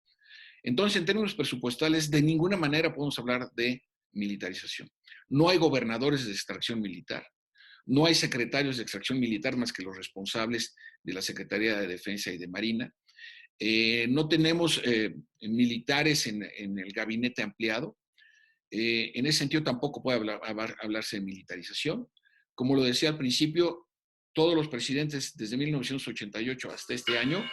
Entonces, en términos presupuestales, de ninguna manera podemos hablar de militarización. No hay gobernadores de extracción militar, no hay secretarios de extracción militar más que los responsables de la Secretaría de Defensa y de Marina. No tenemos militares en el gabinete ampliado. En ese sentido tampoco puede hablarse de militarización. Como lo decía al principio, todos los presidentes desde 1988 hasta este año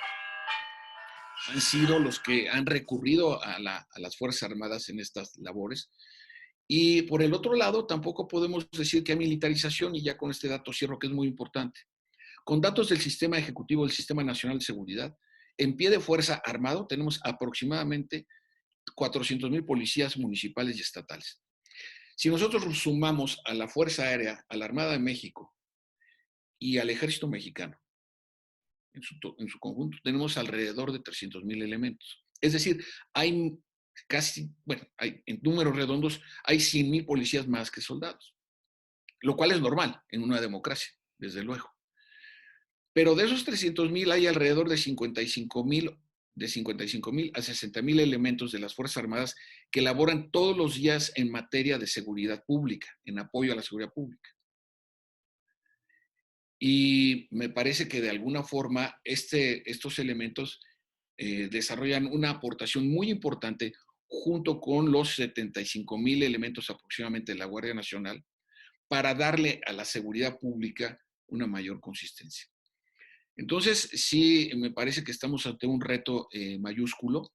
han sido los que han recurrido a las Fuerzas Armadas en estas labores. Y por el otro lado, tampoco podemos decir que hay militarización, y ya con este dato cierro que es muy importante. Con datos del Sistema Ejecutivo del Sistema Nacional de Seguridad, en pie de fuerza armado tenemos aproximadamente 400,000 policías municipales y estatales. Si nosotros sumamos a la Fuerza Aérea, a la Armada de México y al Ejército Mexicano, en su conjunto, tenemos alrededor de 300,000 elementos. Es decir, hay casi, bueno, en números redondos, hay 100,000 policías más que soldados, lo cual es normal en una democracia, desde luego. Pero de esos 300,000 hay alrededor de 55,000 a 60,000 elementos de las Fuerzas Armadas que laboran todos los días en materia de seguridad pública, en apoyo a la seguridad pública. Y me parece que de alguna forma estos elementos desarrollan una aportación muy importante junto con los 75,000 elementos aproximadamente de la Guardia Nacional para darle a la seguridad pública una mayor consistencia. Entonces, sí, me parece que estamos ante un reto mayúsculo.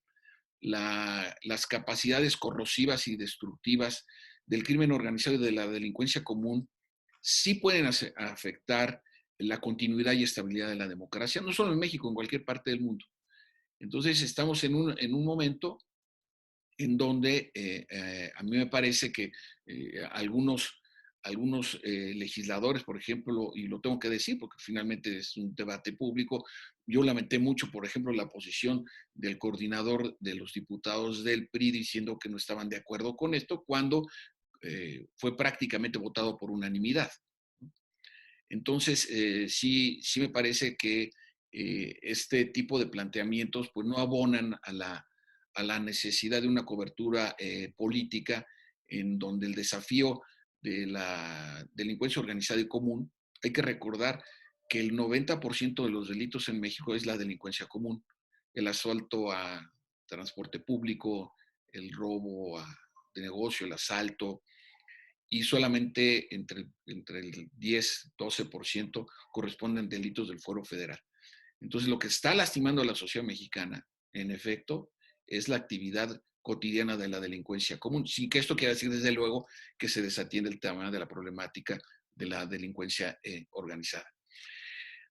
Las capacidades corrosivas y destructivas del crimen organizado y de la delincuencia común sí pueden afectar la continuidad y estabilidad de la democracia, no solo en México, en cualquier parte del mundo. Entonces, estamos en un momento en donde a mí me parece que algunos legisladores, por ejemplo, y lo tengo que decir porque finalmente es un debate público, yo lamenté mucho, por ejemplo, la posición del coordinador de los diputados del PRI diciendo que no estaban de acuerdo con esto cuando fue prácticamente votado por unanimidad. Entonces, sí me parece que este tipo de planteamientos pues, no abonan a la necesidad de una cobertura política en donde el desafío de la delincuencia organizada y común, hay que recordar que el 90% de los delitos en México es la delincuencia común, el asalto a transporte público, el robo de negocio, el asalto, y solamente entre el 10-12% corresponden delitos del Fuero Federal. Entonces, lo que está lastimando a la sociedad mexicana, en efecto, es la actividad cotidiana de la delincuencia común. Sin que esto quiera decir, desde luego, que se desatiende el tema de la problemática de la delincuencia organizada.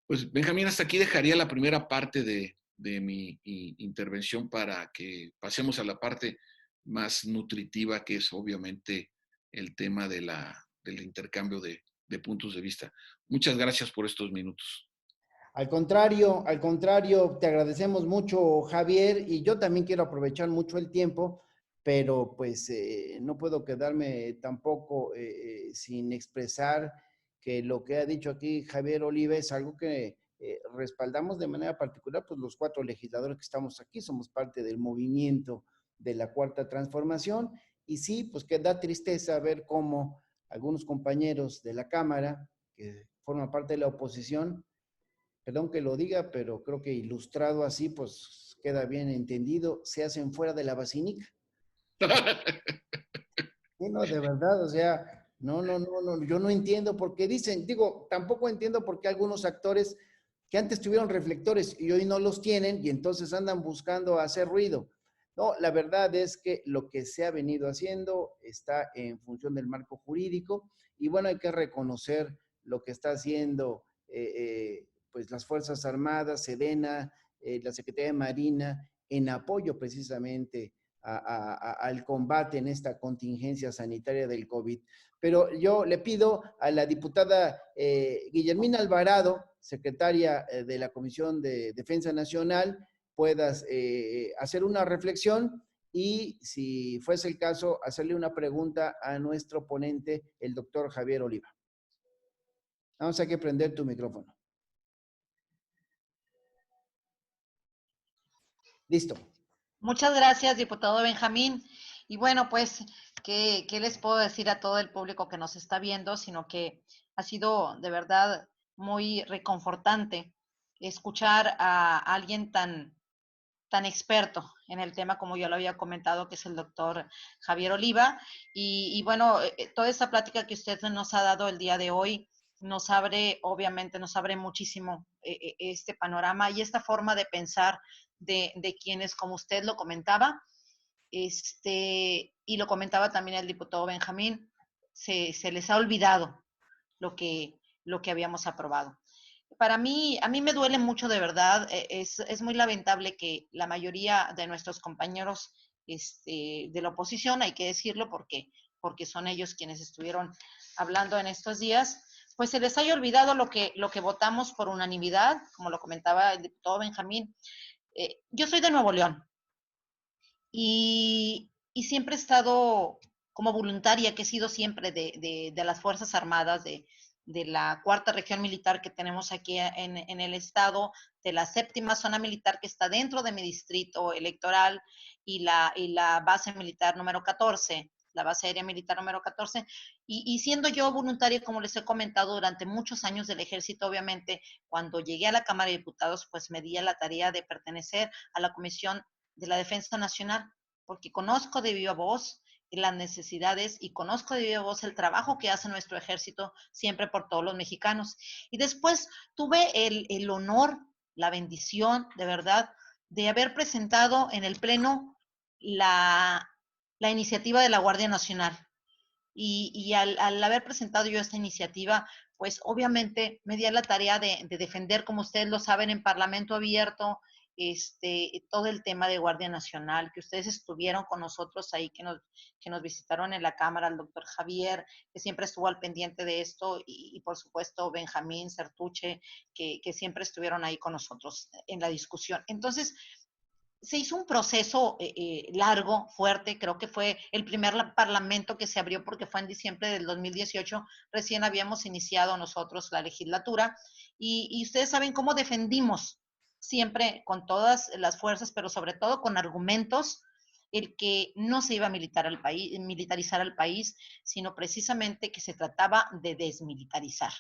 Pues, Benjamín, hasta aquí dejaría la primera parte de mi intervención para que pasemos a la parte más nutritiva, que es obviamente el tema del intercambio de puntos de vista. Muchas gracias por estos minutos. Al contrario, te agradecemos mucho, Javier, y yo también quiero aprovechar mucho el tiempo, pero pues no puedo quedarme tampoco sin expresar que lo que ha dicho aquí Javier Oliva es algo que respaldamos de manera particular, pues los 4 legisladores que estamos aquí somos parte del movimiento de la Cuarta Transformación, y sí, pues que da tristeza ver cómo algunos compañeros de la Cámara, que forman parte de la oposición, perdón que lo diga, pero creo que ilustrado así, pues queda bien entendido, se hacen fuera de la vacinica. Sí, no, de verdad, o sea, no, yo no entiendo por qué dicen, digo, tampoco entiendo por qué algunos actores que antes tuvieron reflectores y hoy no los tienen y entonces andan buscando hacer ruido. No, la verdad es que lo que se ha venido haciendo está en función del marco jurídico y bueno, hay que reconocer lo que está haciendo pues las Fuerzas Armadas, Sedena, la Secretaría de Marina, en apoyo precisamente al combate en esta contingencia sanitaria del COVID. Pero yo le pido a la diputada Guillermina Alvarado, secretaria de la Comisión de Defensa Nacional, puedas hacer una reflexión y, si fuese el caso, hacerle una pregunta a nuestro ponente, el doctor Javier Oliva. Vamos a que prender tu micrófono. Listo. Muchas gracias, diputado Benjamín. Y bueno, pues, ¿qué les puedo decir a todo el público que nos está viendo? Sino que ha sido de verdad muy reconfortante escuchar a alguien tan experto en el tema, como yo lo había comentado, que es el doctor Javier Oliva. Y bueno, toda esta plática que usted nos ha dado el día de hoy nos abre, obviamente, nos abre muchísimo este panorama y esta forma de pensar de quienes, como usted lo comentaba, y lo comentaba también el diputado Benjamín, se les ha olvidado lo que habíamos aprobado. A mí me duele mucho, de verdad. Es muy lamentable que la mayoría de nuestros compañeros de la oposición, hay que decirlo porque son ellos quienes estuvieron hablando en estos días, pues se les haya olvidado lo que votamos por unanimidad, como lo comentaba el diputado Benjamín. Yo soy de Nuevo León y siempre he estado como voluntaria, que he sido siempre de las Fuerzas Armadas, de la 4ª Región Militar que tenemos aquí en el estado, de la 7ª Zona Militar que está dentro de mi distrito electoral y la base militar número 14, la base aérea militar número 14, y siendo yo voluntaria, como les he comentado, durante muchos años del ejército. Obviamente, cuando llegué a la Cámara de Diputados, pues me di a la tarea de pertenecer a la Comisión de la Defensa Nacional, porque conozco de viva voz las necesidades y conozco de viva voz el trabajo que hace nuestro ejército siempre por todos los mexicanos. Y después tuve el honor, la bendición, de verdad, de haber presentado en el Pleno la iniciativa de la Guardia Nacional. Y al haber presentado yo esta iniciativa, pues obviamente me di a la tarea de defender, como ustedes lo saben, en Parlamento Abierto, todo el tema de Guardia Nacional, que ustedes estuvieron con nosotros ahí, que nos visitaron en la Cámara, el doctor Javier, que siempre estuvo al pendiente de esto, y por supuesto Benjamín Sertuche, que siempre estuvieron ahí con nosotros en la discusión. Entonces, se hizo un proceso largo, fuerte. Creo que fue el primer parlamento que se abrió porque fue en diciembre del 2018, recién habíamos iniciado nosotros la legislatura, y ustedes saben cómo defendimos siempre con todas las fuerzas, pero sobre todo con argumentos, el que no se iba a militarizar al país, sino precisamente que se trataba de desmilitarizar.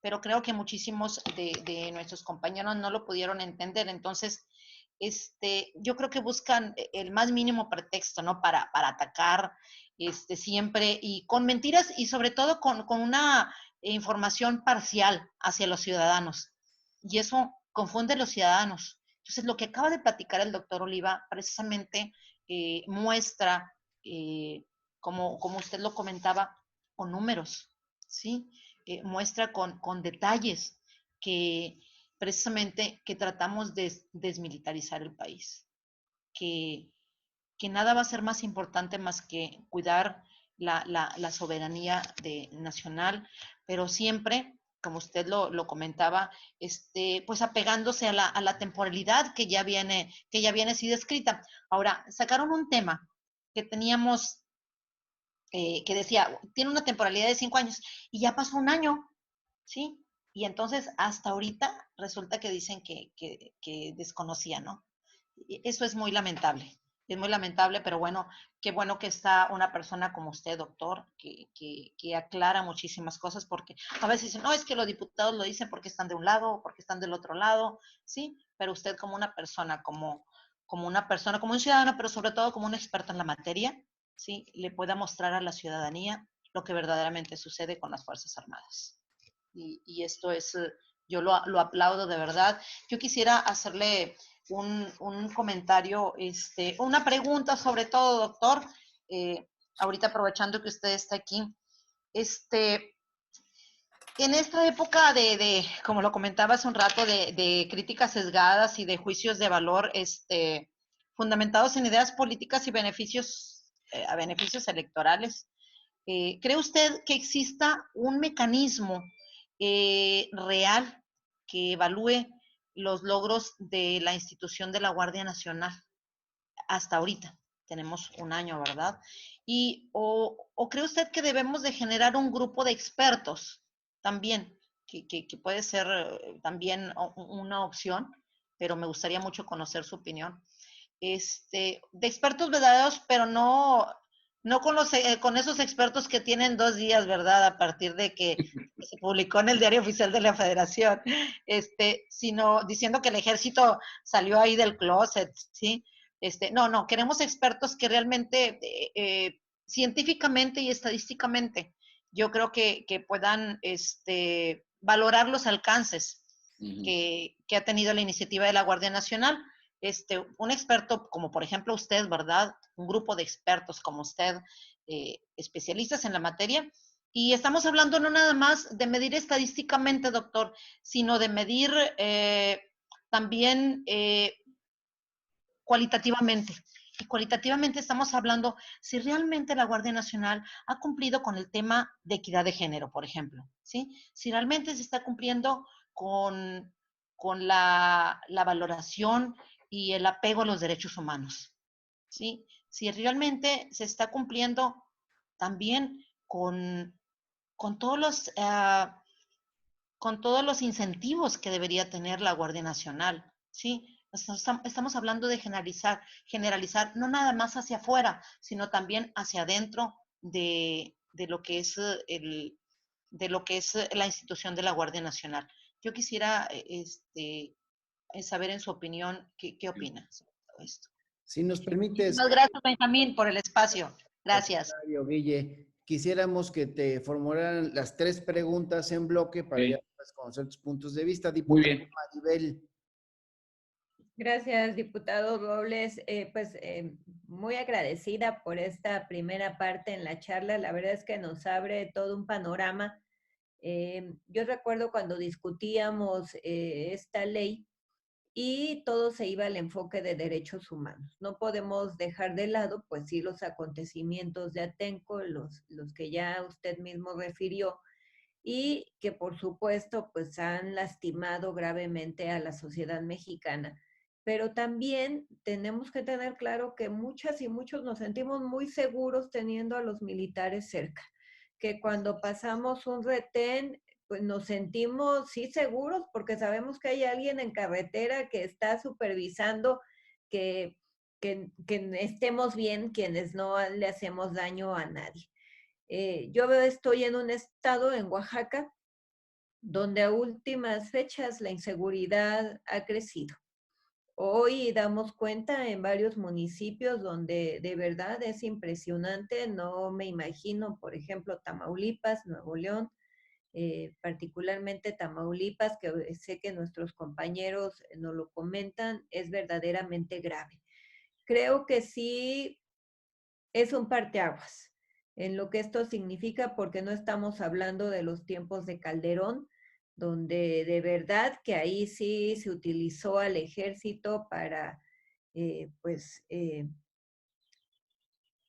Pero creo que muchísimos de nuestros compañeros no lo pudieron entender. Entonces, yo creo que buscan el más mínimo pretexto, ¿no? Para atacar siempre, y con mentiras, y sobre todo con una información parcial hacia los ciudadanos. Y eso confunde a los ciudadanos. Entonces, lo que acaba de platicar el doctor Oliva precisamente muestra, como usted lo comentaba, con números, ¿sí? Muestra con detalles que precisamente que tratamos de desmilitarizar el país, que nada va a ser más importante más que cuidar la soberanía nacional, pero siempre, como usted lo comentaba, pues apegándose a la temporalidad que ya viene así descrita. Ahora, sacaron un tema que teníamos, que decía, tiene una temporalidad de 5 años, y ya pasó un año, ¿sí? Y entonces, hasta ahorita, resulta que dicen que desconocían, ¿no? Eso es muy lamentable, pero bueno, qué bueno que está una persona como usted, doctor, que aclara muchísimas cosas, porque a veces dicen, no, es que los diputados lo dicen porque están de un lado o porque están del otro lado, ¿sí? Pero usted como una persona, como un ciudadano, pero sobre todo como un experto en la materia, ¿sí? Le pueda mostrar a la ciudadanía lo que verdaderamente sucede con las Fuerzas Armadas. Y esto es, yo lo aplaudo de verdad. Yo quisiera hacerle un comentario, una pregunta sobre todo, doctor, ahorita aprovechando que usted está aquí. En esta época como lo comentaba hace un rato, de críticas sesgadas y de juicios de valor, fundamentados en ideas políticas y a beneficios electorales, ¿cree usted que exista un mecanismo real que evalúe los logros de la institución de la Guardia Nacional hasta ahorita. Tenemos un año, ¿verdad? ¿O cree usted que debemos de generar un grupo de expertos también, que puede ser también una opción, pero me gustaría mucho conocer su opinión? De expertos verdaderos, pero no con esos expertos que tienen 2 días, ¿verdad? A partir de que se publicó en el Diario Oficial de la Federación, sino diciendo que el ejército salió ahí del closet, ¿sí? No, queremos expertos que realmente, científicamente y estadísticamente, yo creo que puedan valorar los alcances que ha tenido la iniciativa de la Guardia Nacional. Un experto como por ejemplo usted, ¿verdad? Un grupo de expertos como usted, especialistas en la materia. Y estamos hablando no nada más de medir estadísticamente, doctor, sino de medir también cualitativamente. Y cualitativamente estamos hablando si realmente la Guardia Nacional ha cumplido con el tema de equidad de género, por ejemplo, ¿sí? Si realmente se está cumpliendo con la valoración y el apego a los derechos humanos, ¿sí? Si realmente se está cumpliendo también con todos los incentivos que debería tener la Guardia Nacional, ¿sí? Estamos hablando de generalizar no nada más hacia afuera, sino también hacia adentro de lo que es la institución de la Guardia Nacional. Yo quisiera saber en su opinión qué opina sobre todo esto. Si nos permites, Muchas gracias, Benjamín, por el espacio. Gracias. Guille, quisiéramos que te formularan las 3 preguntas en bloque para ya conocer tus puntos de vista. Muy bien. Maribel. Gracias, diputado Robles. Muy agradecida por esta primera parte en la charla. La verdad es que nos abre todo un panorama. Yo recuerdo cuando discutíamos esta ley y todo se iba al enfoque de derechos humanos. No podemos dejar de lado, pues sí, los acontecimientos de Atenco, los que ya usted mismo refirió, y que por supuesto pues han lastimado gravemente a la sociedad mexicana. Pero también tenemos que tener claro que muchas y muchos nos sentimos muy seguros teniendo a los militares cerca, que cuando pasamos un retén, pues nos sentimos sí seguros porque sabemos que hay alguien en carretera que está supervisando que estemos bien quienes no le hacemos daño a nadie. Yo estoy en un estado, en Oaxaca, donde a últimas fechas la inseguridad ha crecido. Hoy damos cuenta en varios municipios donde de verdad es impresionante. No me imagino, por ejemplo, Tamaulipas, Nuevo León, particularmente Tamaulipas, que sé que nuestros compañeros nos lo comentan, es verdaderamente grave. Creo que sí es un parteaguas en lo que esto significa, porque no estamos hablando de los tiempos de Calderón, donde de verdad que ahí sí se utilizó al ejército para,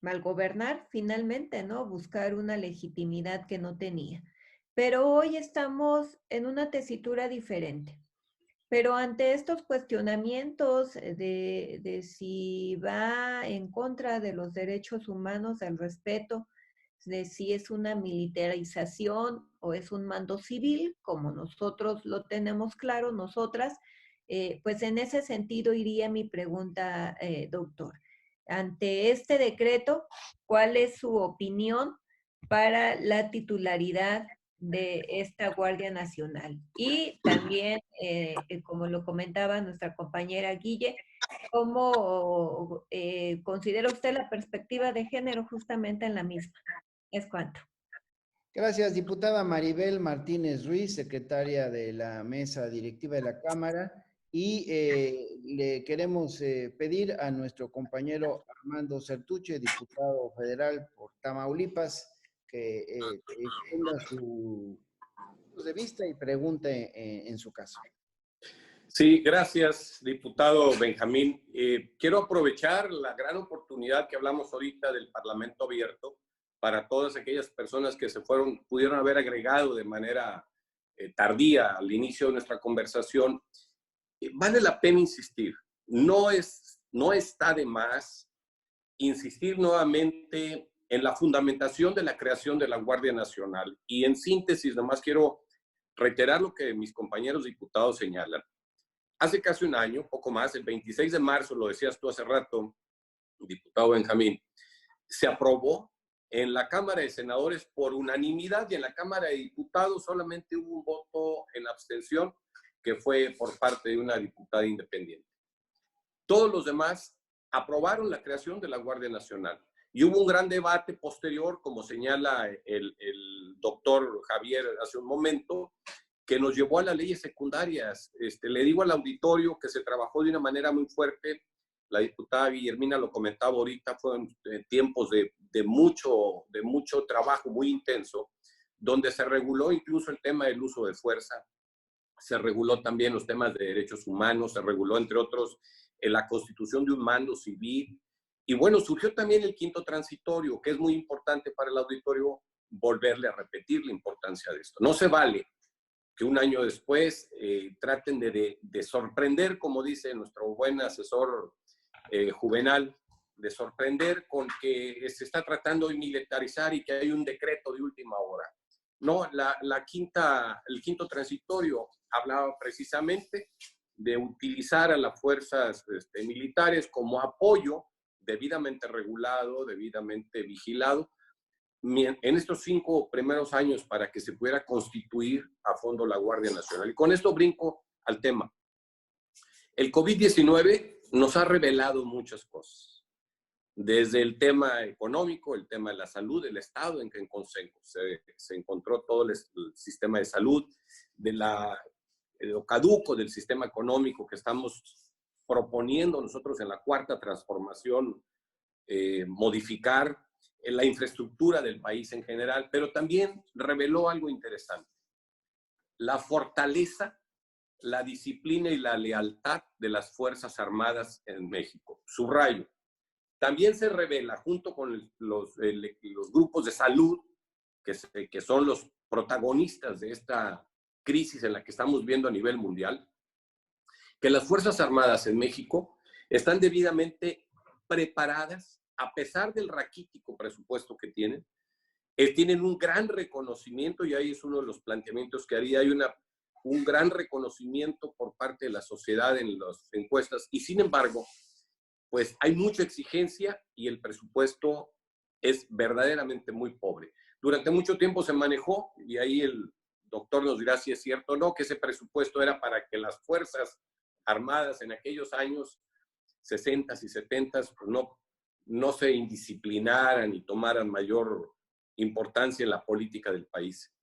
malgobernar finalmente, ¿no? Buscar una legitimidad que no tenía. Pero hoy estamos en una tesitura diferente. Pero ante estos cuestionamientos de si va en contra de los derechos humanos, del respeto, de si es una militarización o es un mando civil, como nosotros lo tenemos claro, nosotras, pues en ese sentido iría mi pregunta, doctor. Ante este decreto, ¿cuál es su opinión para la titularidad de esta Guardia Nacional? Y también, como lo comentaba nuestra compañera Guille, ¿cómo considera usted la perspectiva de género justamente en la misma? Es cuanto. Gracias, diputada Maribel Martínez Ruiz, secretaria de la mesa directiva de la Cámara. Y le queremos pedir a nuestro compañero Armando Certuche, diputado federal por Tamaulipas, que extienda su punto de vista y pregunte en su caso. Sí, gracias, diputado Benjamín. Quiero aprovechar la gran oportunidad que hablamos ahorita del Parlamento abierto para todas aquellas personas que pudieron haber agregado de manera tardía al inicio de nuestra conversación. vale la pena insistir. No está de más insistir nuevamente en la fundamentación de la creación de la Guardia Nacional. Y en síntesis, nomás quiero reiterar lo que mis compañeros diputados señalan. Hace casi un año, poco más, el 26 de marzo, lo decías tú hace rato, diputado Benjamín, se aprobó en la Cámara de Senadores por unanimidad y en la Cámara de Diputados solamente hubo un voto en abstención, que fue por parte de una diputada independiente. Todos los demás aprobaron la creación de la Guardia Nacional. Y hubo un gran debate posterior, como señala el doctor Javier hace un momento, que nos llevó a las leyes secundarias. Le digo al auditorio que se trabajó de una manera muy fuerte. La diputada Guillermina lo comentaba ahorita, fueron tiempos de mucho trabajo muy intenso, donde se reguló incluso el tema del uso de fuerza, se reguló también los temas de derechos humanos, se reguló, entre otros, la constitución de un mando civil. Y bueno, surgió también el quinto transitorio, que es muy importante para el auditorio volverle a repetir la importancia de esto. No se vale que un año después traten de sorprender, como dice nuestro buen asesor Juvenal, de sorprender con que se está tratando de militarizar y que hay un decreto de última hora. No, el quinto transitorio hablaba precisamente de utilizar a las fuerzas militares como apoyo debidamente regulado, debidamente vigilado, en estos 5 primeros años para que se pudiera constituir a fondo la Guardia Nacional. Y con esto brinco al tema. El COVID-19 nos ha revelado muchas cosas, desde el tema económico, el tema de la salud, el estado en que se encontró todo el sistema de salud, de lo caduco del sistema económico que estamos proponiendo nosotros en la cuarta transformación, modificar la infraestructura del país en general, pero también reveló algo interesante: la fortaleza, la disciplina y la lealtad de las Fuerzas Armadas en México. Subrayo. También se revela, junto con los grupos de salud, que son los protagonistas de esta crisis en la que estamos viendo a nivel mundial, que las Fuerzas Armadas en México están debidamente preparadas, a pesar del raquítico presupuesto que tienen un gran reconocimiento, y ahí es uno de los planteamientos que haría. Hay un gran reconocimiento por parte de la sociedad en las encuestas, y sin embargo, pues hay mucha exigencia y el presupuesto es verdaderamente muy pobre. Durante mucho tiempo se manejó, y ahí el doctor nos dirá si es cierto o no, que ese presupuesto era para que las Fuerzas Armadas en aquellos años 60s y 70s pues no se indisciplinaran y tomaran mayor importancia en la política del país.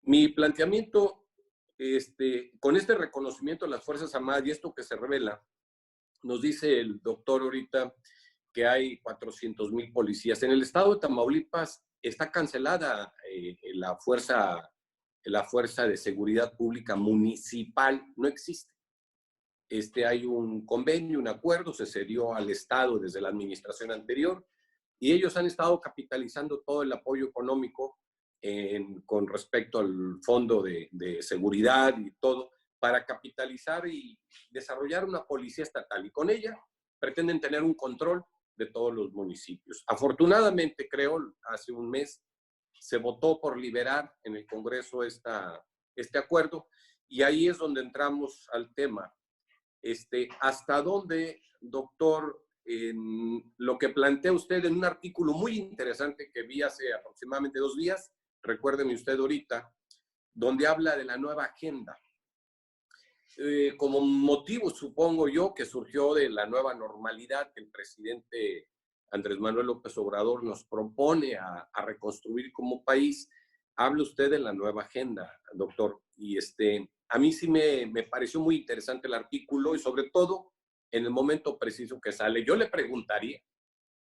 Mi planteamiento, con este reconocimiento de las Fuerzas Armadas y esto que se revela, nos dice el doctor ahorita que hay 400,000 policías. En el estado de Tamaulipas está cancelada la fuerza de seguridad pública municipal, no existe. Hay un convenio, un acuerdo, se cedió al estado desde la administración anterior, y ellos han estado capitalizando todo el apoyo económico con respecto al fondo de seguridad y todo, para capitalizar y desarrollar una policía estatal. Y con ella pretenden tener un control de todos los municipios. Afortunadamente, creo, hace un mes se votó por liberar en el Congreso este acuerdo, y ahí es donde entramos al tema. ¿Hasta dónde, doctor, en lo que plantea usted en un artículo muy interesante que vi hace aproximadamente 2 días, recuérdeme usted ahorita, donde habla de la nueva agenda? Como motivo, supongo yo, que surgió de la nueva normalidad que el presidente Andrés Manuel López Obrador nos propone a reconstruir como país. Habla usted de la nueva agenda, doctor, y a mí sí me pareció muy interesante el artículo, y sobre todo en el momento preciso que sale. Yo le preguntaría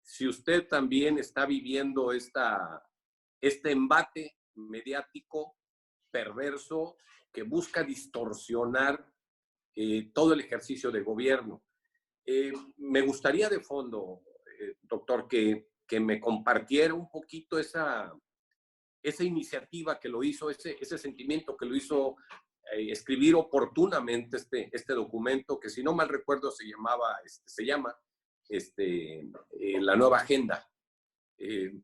si usted también está viviendo este embate mediático perverso que busca distorsionar todo el ejercicio de gobierno. Me gustaría de fondo, doctor, que me compartiera un poquito esa iniciativa que lo hizo, ese sentimiento que lo hizo escribir oportunamente este documento, que si no mal recuerdo se llama La Nueva Agenda.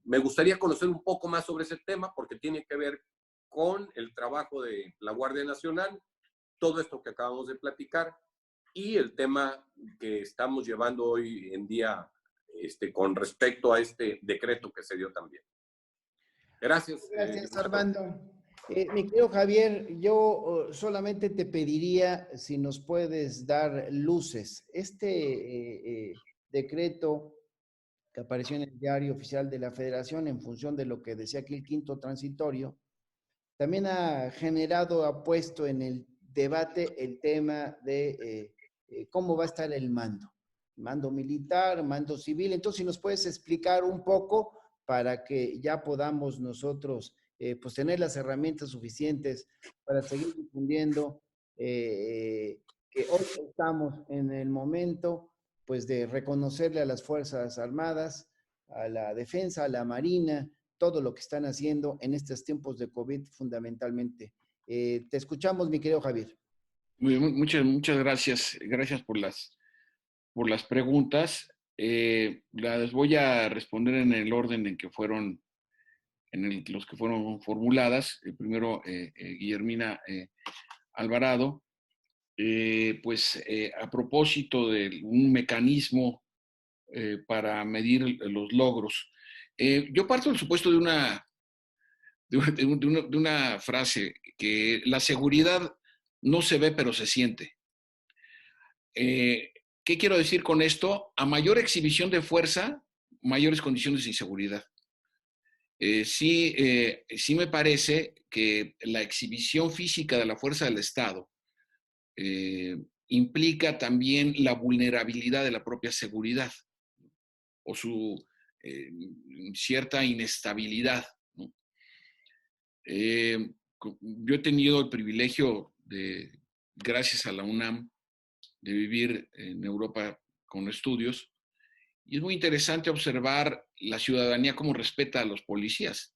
Me gustaría conocer un poco más sobre ese tema porque tiene que ver con el trabajo de la Guardia Nacional, todo esto que acabamos de platicar y el tema que estamos llevando hoy en día con respecto a este decreto que se dio también. Gracias. Gracias, Armando. Mi querido Javier, yo solamente te pediría si nos puedes dar luces. Decreto que apareció en el Diario Oficial de la Federación en función de lo que decía aquí el quinto transitorio, también ha puesto en el debate el tema de cómo va a estar el mando militar, mando civil. Entonces, si nos puedes explicar un poco para que ya podamos nosotros pues tener las herramientas suficientes para seguir difundiendo que hoy estamos en el momento pues de reconocerle a las Fuerzas Armadas, a la Defensa, a la Marina, todo lo que están haciendo en estos tiempos de COVID fundamentalmente. Te escuchamos, mi querido Javier. Muy bien, muchas gracias. Gracias por las preguntas. Las voy a responder en el orden en que fueron, los que fueron formuladas. Primero, Guillermina Alvarado. A propósito de un mecanismo para medir los logros. Yo parto del supuesto de una frase, que la seguridad no se ve, pero se siente. ¿Qué quiero decir con esto? A mayor exhibición de fuerza, mayores condiciones de inseguridad. Sí me parece que la exhibición física de la fuerza del Estado implica también la vulnerabilidad de la propia seguridad o su cierta inestabilidad, ¿no? Yo he tenido el privilegio gracias a la UNAM, de vivir en Europa con estudios, y es muy interesante observar la ciudadanía cómo respeta a los policías.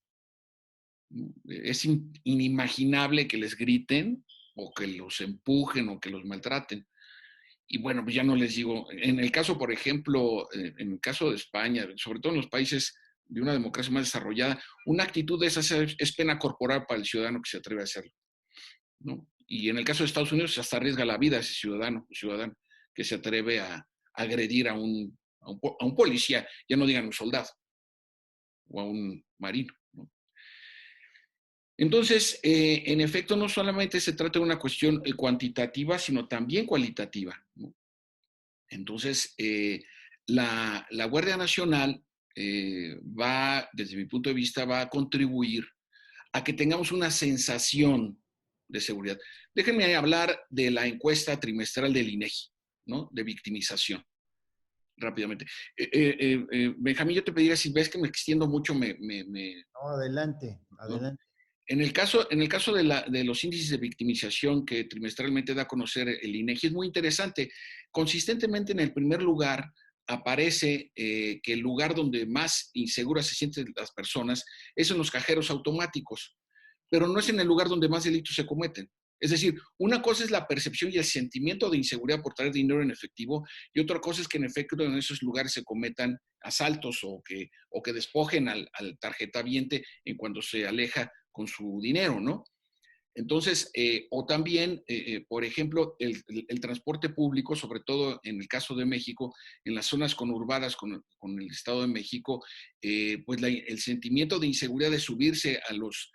Es inimaginable que les griten o que los empujen o que los maltraten. Y bueno, pues ya no les digo, en el caso, por ejemplo, en el caso de España, sobre todo en los países de una democracia más desarrollada, una actitud de esas es pena corporal para el ciudadano que se atreve a hacerlo, ¿no? Y en el caso de Estados Unidos hasta arriesga la vida a ese ciudadano que se atreve a agredir a un policía, ya no digan un soldado o a un marino, ¿no? Entonces, en efecto, no solamente se trata de una cuestión cuantitativa, sino también cualitativa, ¿no? Entonces, la Guardia Nacional desde mi punto de vista, va a contribuir a que tengamos una sensación de seguridad. Déjenme hablar de la encuesta trimestral del INEGI, ¿no? De victimización, rápidamente. Benjamín, yo te pediría, si ves que me extiendo mucho, No, adelante, adelante. ¿no? En el caso de los índices de victimización que trimestralmente da a conocer el INEGI, es muy interesante. Consistentemente, en el primer lugar aparece que el lugar donde más inseguras se sienten las personas es en los cajeros automáticos, pero no es en el lugar donde más delitos se cometen. Es decir, una cosa es la percepción y el sentimiento de inseguridad por traer dinero en efectivo, y otra cosa es que en efecto en esos lugares se cometan asaltos o que despojen al tarjetaviente en cuanto se aleja con su dinero, ¿no? Entonces, o también, por ejemplo, el transporte público, sobre todo en el caso de México, en las zonas conurbadas con el Estado de México, pues el sentimiento de inseguridad de subirse a los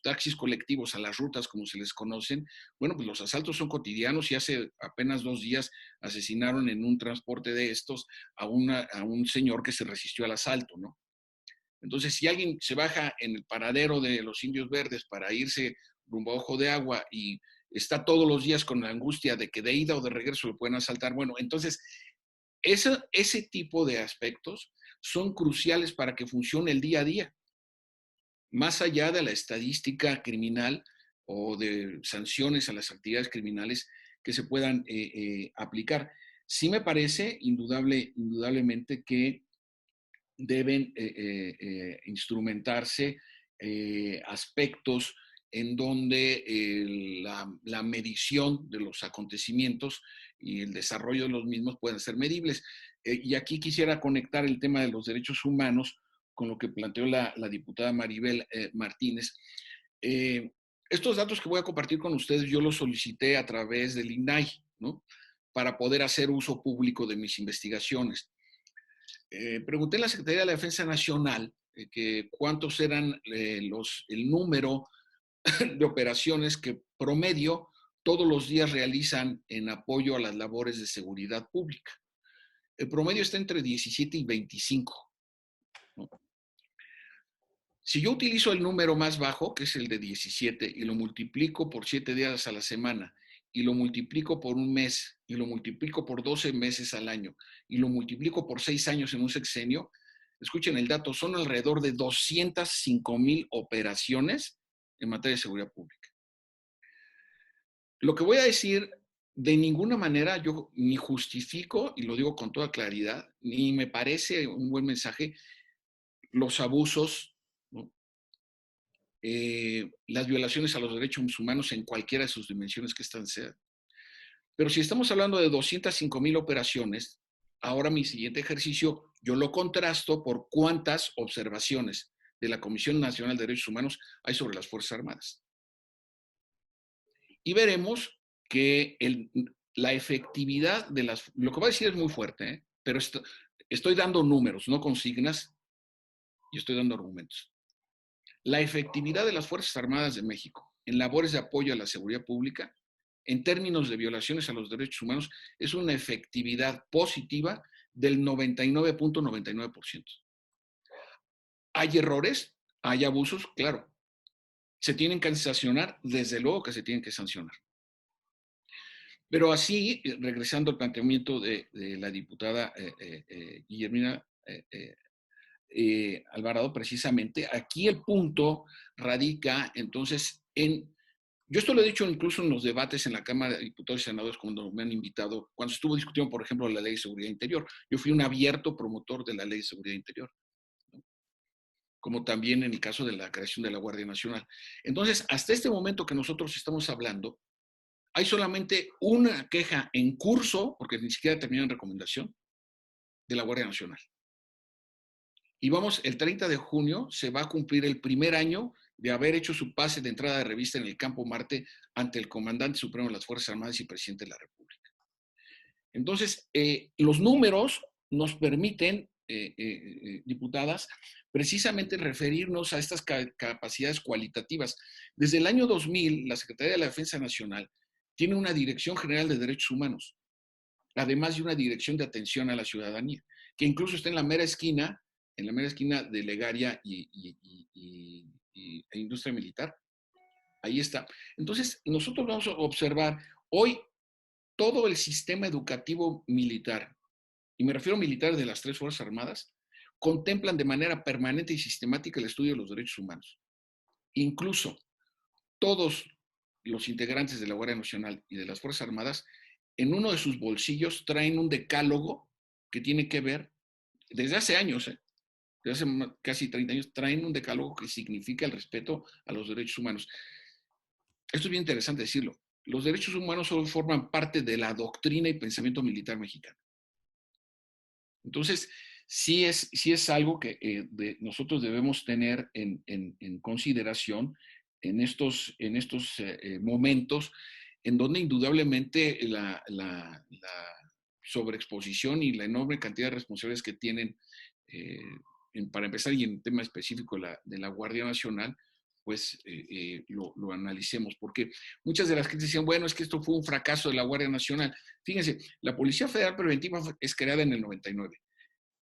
taxis colectivos, a las rutas como se les conocen, bueno, pues los asaltos son cotidianos, y hace apenas 2 días asesinaron en un transporte de estos a un señor que se resistió al asalto, ¿no? Entonces, si alguien se baja en el paradero de los Indios Verdes para irse rumbo a Ojo de Agua y está todos los días con la angustia de que de ida o de regreso lo pueden asaltar, bueno, entonces ese tipo de aspectos son cruciales para que funcione el día a día, más allá de la estadística criminal o de sanciones a las actividades criminales que se puedan aplicar. Sí me parece indudablemente que deben instrumentarse aspectos en donde la medición de los acontecimientos y el desarrollo de los mismos pueden ser medibles. Y aquí quisiera conectar el tema de los derechos humanos con lo que planteó la diputada Maribel Martínez. Estos datos que voy a compartir con ustedes yo los solicité a través del INAI, ¿no? Para poder hacer uso público de mis investigaciones. Pregunté a la Secretaría de la Defensa Nacional que cuántos eran el número de operaciones que promedio todos los días realizan en apoyo a las labores de seguridad pública. El promedio está entre 17 y 25. ¿No? Si yo utilizo el número más bajo, que es el de 17, y lo multiplico por 7 días a la semana, y lo multiplico por un mes, y lo multiplico por 12 meses al año, y lo multiplico por 6 años en un sexenio, escuchen el dato, son alrededor de 205,000 operaciones en materia de seguridad pública. Lo que voy a decir, de ninguna manera yo ni justifico, y lo digo con toda claridad, ni me parece un buen mensaje, los abusos, ¿no? Las violaciones a los derechos humanos en cualquiera de sus dimensiones que están sean. Pero si estamos hablando de 205,000 operaciones, ahora mi siguiente ejercicio yo lo contrasto por cuántas observaciones de la Comisión Nacional de Derechos Humanos hay sobre las Fuerzas Armadas. Y veremos que la efectividad de las... Lo que voy a decir es muy fuerte, pero estoy dando números, no consignas, y estoy dando argumentos. La efectividad de las Fuerzas Armadas de México en labores de apoyo a la seguridad pública, en términos de violaciones a los derechos humanos, es una efectividad positiva del 99.99%. ¿Hay errores? ¿Hay abusos? Claro. ¿Se tienen que sancionar? Desde luego que se tienen que sancionar. Pero así, regresando al planteamiento de la diputada Guillermina Alvarado, precisamente, aquí el punto radica entonces yo esto lo he dicho incluso en los debates en la Cámara de Diputados y Senadores cuando me han invitado, cuando estuvo discutiendo, por ejemplo, la Ley de Seguridad Interior. Yo fui un abierto promotor de la Ley de Seguridad Interior, ¿no? Como también en el caso de la creación de la Guardia Nacional. Entonces, hasta este momento que nosotros estamos hablando, hay solamente una queja en curso, porque ni siquiera terminó en recomendación, de la Guardia Nacional. Y vamos, el 30 de junio se va a cumplir el primer año de haber hecho su pase de entrada de revista en el Campo Marte ante el Comandante Supremo de las Fuerzas Armadas y Presidente de la República. Entonces, los números nos permiten, diputadas, precisamente referirnos a estas capacidades cualitativas. Desde el año 2000, la Secretaría de la Defensa Nacional tiene una Dirección General de Derechos Humanos, además de una Dirección de Atención a la Ciudadanía, que incluso está en la mera esquina de Legaria e Industria Militar. Ahí está. Entonces, nosotros vamos a observar hoy todo el sistema educativo militar, y me refiero a militares de las 3 Fuerzas Armadas, contemplan de manera permanente y sistemática el estudio de los derechos humanos. Incluso todos los integrantes de la Guardia Nacional y de las Fuerzas Armadas, en uno de sus bolsillos traen un decálogo que tiene que ver, desde hace años, desde hace casi 30 años, traen un decálogo que significa el respeto a los derechos humanos. Esto es bien interesante decirlo. Los derechos humanos solo forman parte de la doctrina y pensamiento militar mexicano. Entonces, sí es algo que nosotros debemos tener en consideración en estos momentos en donde indudablemente la sobreexposición y la enorme cantidad de responsabilidades que tienen, para empezar, y en tema específico de la Guardia Nacional, pues lo analicemos, porque muchas de las que decían, bueno, es que esto fue un fracaso de la Guardia Nacional. Fíjense, la Policía Federal Preventiva es creada en el 99.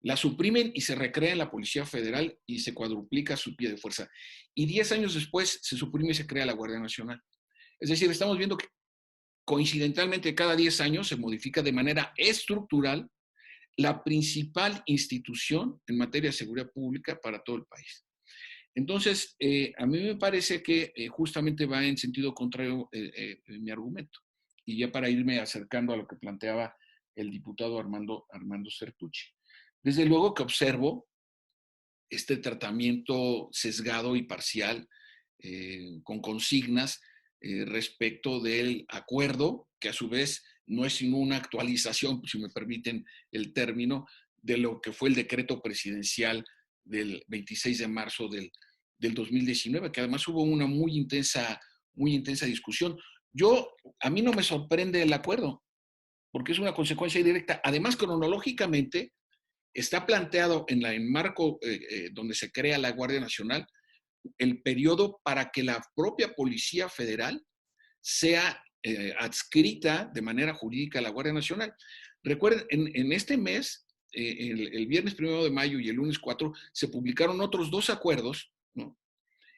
La suprimen y se recrea en la Policía Federal y se cuadruplica su pie de fuerza. Y 10 años después se suprime y se crea la Guardia Nacional. Es decir, estamos viendo que coincidentalmente cada 10 años se modifica de manera estructural la principal institución en materia de seguridad pública para todo el país. Entonces, a mí me parece que justamente va en sentido contrario mi argumento. Y ya para irme acercando a lo que planteaba el diputado Armando Certucci. Desde luego que observo este tratamiento sesgado y parcial con consignas respecto del acuerdo, que a su vez no es sino una actualización, si me permiten el término, de lo que fue el decreto presidencial del 26 de marzo del 2019, que además hubo una muy intensa discusión. A mí no me sorprende el acuerdo, porque es una consecuencia directa. Además, cronológicamente, está planteado en el marco donde se crea la Guardia Nacional, el periodo para que la propia Policía Federal sea adscrita de manera jurídica a la Guardia Nacional. Recuerden, en este mes, el viernes 1 de mayo y el lunes 4, se publicaron otros 2 acuerdos, ¿no?,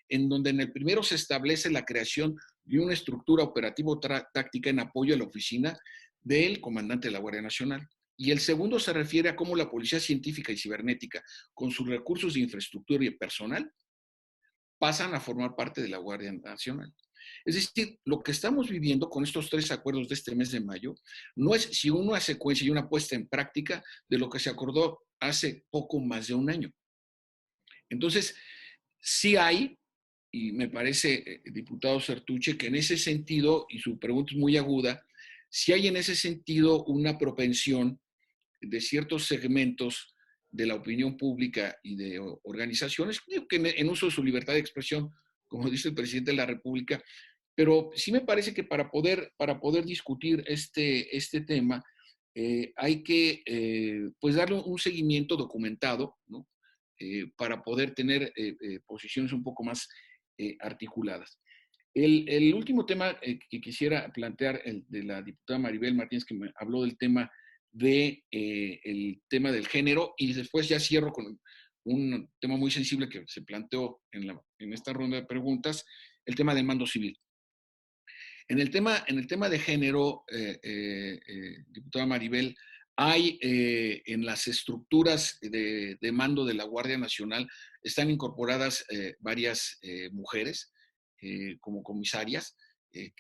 en donde en el primero se establece la creación de una estructura operativo-táctica en apoyo a la oficina del comandante de la Guardia Nacional. Y el segundo se refiere a cómo la Policía Científica y Cibernética, con sus recursos de infraestructura y personal, pasan a formar parte de la Guardia Nacional. Es decir, lo que estamos viviendo con estos 3 acuerdos de este mes de mayo no es sino una secuencia y una puesta en práctica de lo que se acordó hace poco más de un año. Entonces, sí hay, y me parece, diputado Sertuche, que en ese sentido, y su pregunta es muy aguda, sí hay en ese sentido una propensión de ciertos segmentos de la opinión pública y de organizaciones, que en uso de su libertad de expresión, como dice el presidente de la República, pero sí me parece que para poder discutir este tema, hay que pues darle un seguimiento documentado, ¿no?, para poder tener posiciones un poco más articuladas. El último tema que quisiera plantear, el de la diputada Maribel Martínez, que me habló del tema el tema del género, y después ya cierro con un tema muy sensible que se planteó en esta ronda de preguntas, el tema del mando civil. En el tema de género, diputada Maribel, hay en las estructuras de mando de la Guardia Nacional, están incorporadas varias mujeres como comisarias,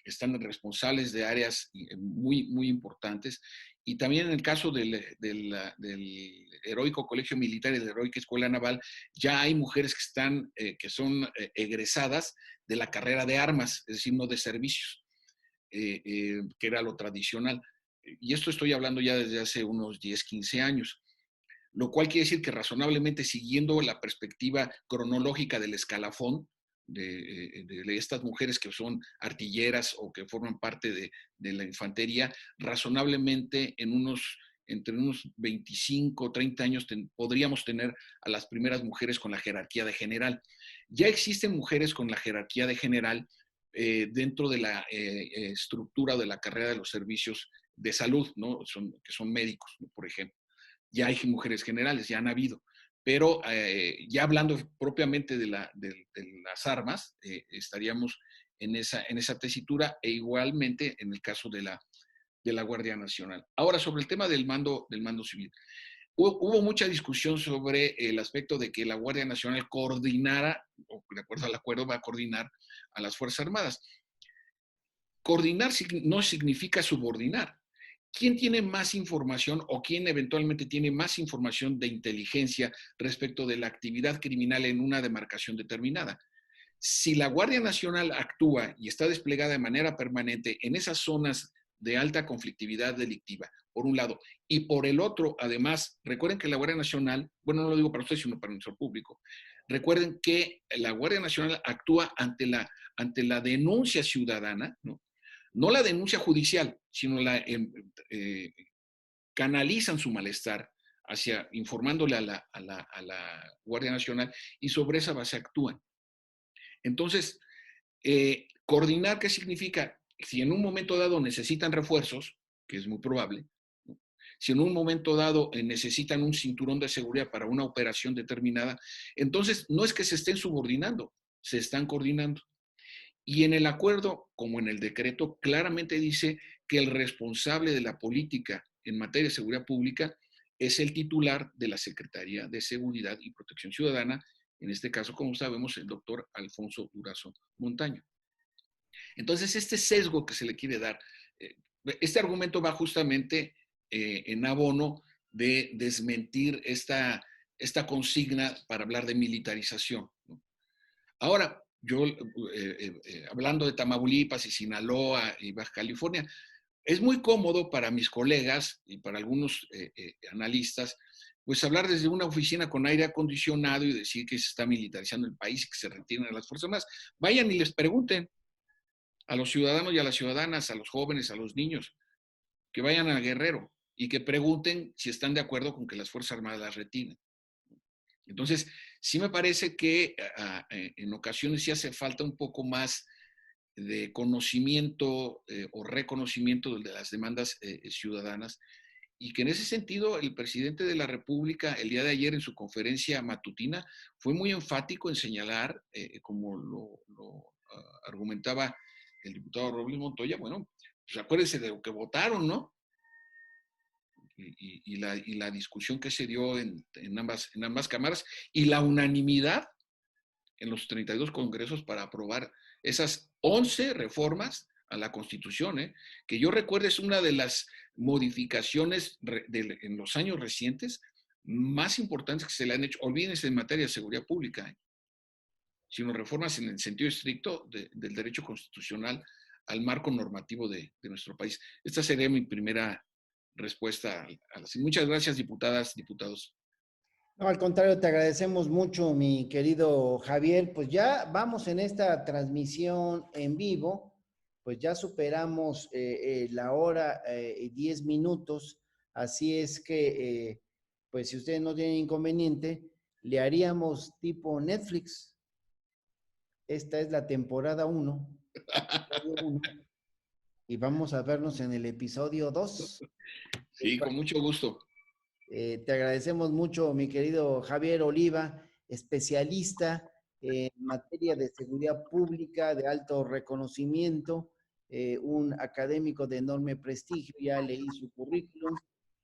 están responsables de áreas muy, muy importantes. Y también en el caso del heroico Colegio Militar y de la heroica Escuela Naval, ya hay mujeres que son egresadas de la carrera de armas, es decir, no de servicios. Que era lo tradicional. Y esto estoy hablando ya desde hace unos 10, 15 años, lo cual quiere decir que razonablemente siguiendo la perspectiva cronológica del escalafón de estas mujeres que son artilleras o que forman parte de la infantería, razonablemente entre unos 25, 30 años podríamos tener a las primeras mujeres con la jerarquía de general. Ya existen mujeres con la jerarquía de general dentro de la estructura de la carrera de los servicios de salud, ¿no?, que son médicos, ¿no?, por ejemplo. Ya hay mujeres generales, ya han habido. Pero ya hablando propiamente de las armas, estaríamos en esa tesitura, e igualmente en el caso de la Guardia Nacional. Ahora, sobre el tema del mando civil. Hubo mucha discusión sobre el aspecto de que la Guardia Nacional coordinara, o de acuerdo al acuerdo va a coordinar a las Fuerzas Armadas. Coordinar no significa subordinar. ¿Quién tiene más información o quién eventualmente tiene más información de inteligencia respecto de la actividad criminal en una demarcación determinada? Si la Guardia Nacional actúa y está desplegada de manera permanente en esas zonas de alta conflictividad delictiva, por un lado, y por el otro, además, recuerden que la Guardia Nacional, bueno, no lo digo para ustedes, sino para nuestro público, recuerden que la Guardia Nacional actúa ante la denuncia ciudadana, ¿no? No la denuncia judicial, sino canalizan su malestar informándole a la Guardia Nacional, y sobre esa base actúan. Entonces, coordinar, ¿qué significa? Si en un momento dado necesitan refuerzos, que es muy probable, ¿no?, si en un momento dado necesitan un cinturón de seguridad para una operación determinada, entonces no es que se estén subordinando, se están coordinando. Y en el acuerdo, como en el decreto, claramente dice que el responsable de la política en materia de seguridad pública es el titular de la Secretaría de Seguridad y Protección Ciudadana, en este caso, como sabemos, el doctor Alfonso Durazo Montaño. Entonces, este sesgo que se le quiere dar, este argumento va justamente en abono de desmentir esta consigna para hablar de militarización, ¿no? Ahora, yo, hablando de Tamaulipas y Sinaloa y Baja California, es muy cómodo para mis colegas y para algunos analistas, pues hablar desde una oficina con aire acondicionado y decir que se está militarizando el país y que se retiran a las Fuerzas Armadas. Vayan y les pregunten a los ciudadanos y a las ciudadanas, a los jóvenes, a los niños, que vayan a Guerrero y que pregunten si están de acuerdo con que las Fuerzas Armadas las retiren. Entonces, sí me parece que en ocasiones sí hace falta un poco más de conocimiento o reconocimiento de las demandas ciudadanas, y que en ese sentido el presidente de la República el día de ayer en su conferencia matutina fue muy enfático en señalar, como lo argumentaba el diputado Robles Montoya, bueno, pues acuérdense de lo que votaron, ¿no? Y la discusión que se dio en ambas cámaras y la unanimidad en los 32 congresos para aprobar esas 11 reformas a la Constitución, que yo recuerdo es una de las modificaciones en los años recientes más importantes que se le han hecho. Olvídense en materia de seguridad pública, sino reformas en el sentido estricto del derecho constitucional al marco normativo de nuestro país. Esta sería mi primera respuesta. Muchas gracias, diputadas, diputados. No, al contrario, te agradecemos mucho, mi querido Javier. Pues ya vamos en esta transmisión en vivo, pues ya superamos la hora y 10 minutos, así es que, pues si ustedes no tienen inconveniente, le haríamos tipo Netflix. Esta es la temporada 1, y vamos a vernos en el episodio 2. Sí, con mucho gusto. Te agradecemos mucho, mi querido Javier Oliva, especialista en materia de seguridad pública, de alto reconocimiento, un académico de enorme prestigio, ya leí su currículum,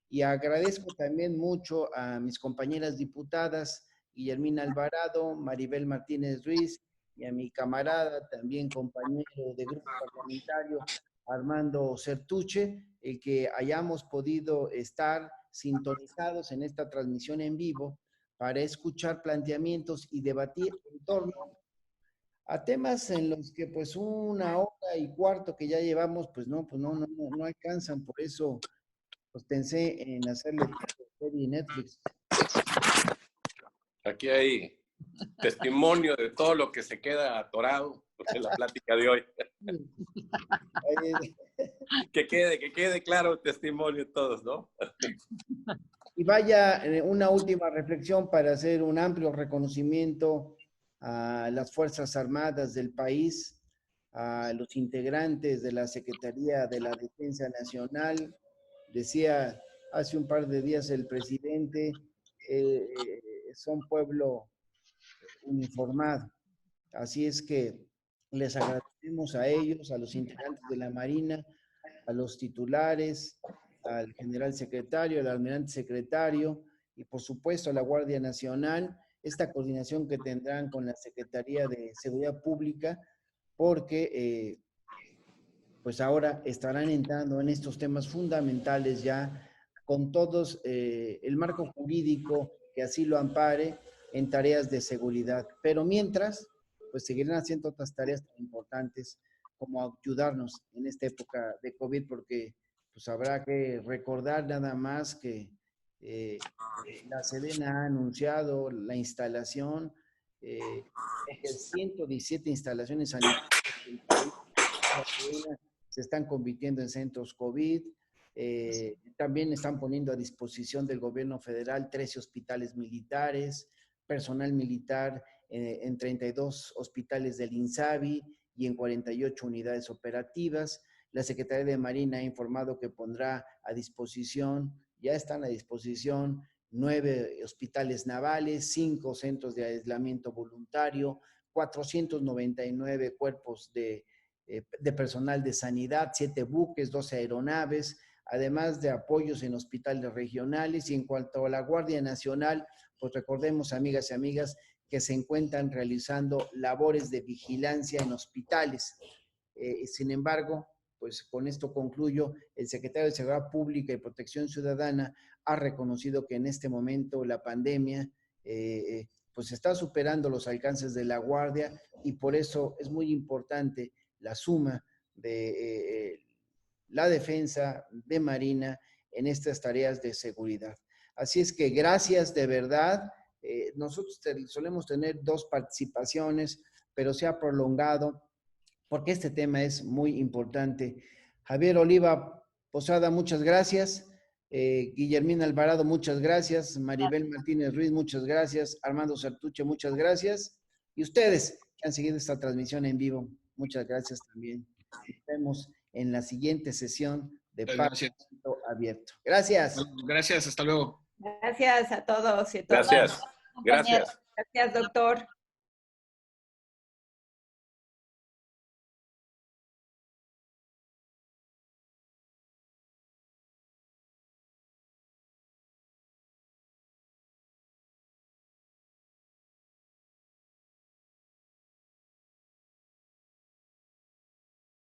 y agradezco también mucho a mis compañeras diputadas, Guillermina Alvarado, Maribel Martínez Ruiz, y a mi camarada, también compañero de grupo parlamentario, Armando Certuche, el que hayamos podido estar sintonizados en esta transmisión en vivo para escuchar planteamientos y debatir en torno a temas en los que pues 1 hora y cuarto que ya llevamos, pues no alcanzan. Por eso pues pensé en hacerle serie Netflix. Aquí hay testimonio de todo lo que se queda atorado en la plática de hoy. Que quede claro el testimonio de todos, ¿no? Y vaya, una última reflexión para hacer un amplio reconocimiento a las Fuerzas Armadas del país, a los integrantes de la Secretaría de la Defensa Nacional. Decía hace un par de días el presidente, son pueblo uniformado. Así es que les agradecemos a ellos, a los integrantes de la Marina, a los titulares, al general secretario, al almirante secretario y por supuesto a la Guardia Nacional, esta coordinación que tendrán con la Secretaría de Seguridad Pública, porque pues ahora estarán entrando en estos temas fundamentales ya con todos el marco jurídico que así lo ampare en tareas de seguridad. Pero mientras, pues seguirán haciendo otras tareas tan importantes como ayudarnos en esta época de COVID, porque pues habrá que recordar nada más que la Sedena ha anunciado la instalación de 117 instalaciones sanitarias del país. Se están convirtiendo en centros COVID. También están poniendo a disposición del gobierno federal 13 hospitales militares, personal militar en 32 hospitales del INSABI y en 48 unidades operativas. La Secretaría de Marina ha informado que pondrá a disposición, ya están a disposición, 9 hospitales navales, 5 centros de aislamiento voluntario, 499 cuerpos de personal de sanidad, 7 buques, 12 aeronaves, además de apoyos en hospitales regionales. Y en cuanto a la Guardia Nacional, pues recordemos, amigas y amigas, que se encuentran realizando labores de vigilancia en hospitales. Sin embargo, pues con esto concluyo, el secretario de Seguridad Pública y Protección Ciudadana ha reconocido que en este momento la pandemia pues pues está superando los alcances de la Guardia y por eso es muy importante la suma de la defensa de Marina en estas tareas de seguridad. Así es que gracias de verdad. Nosotros solemos tener 2 participaciones, pero se ha prolongado porque este tema es muy importante. Javier Oliva Posada, muchas gracias. Guillermina Alvarado, muchas gracias. Maribel Martínez Ruiz, muchas gracias. Armando Sartuche, muchas gracias. Y ustedes que han seguido esta transmisión en vivo, muchas gracias también. Nos vemos en la siguiente sesión de Parlamento Abierto. Gracias. Bueno, gracias, hasta luego. Gracias a todos y a todas. Gracias. Gracias. Gracias, doctor.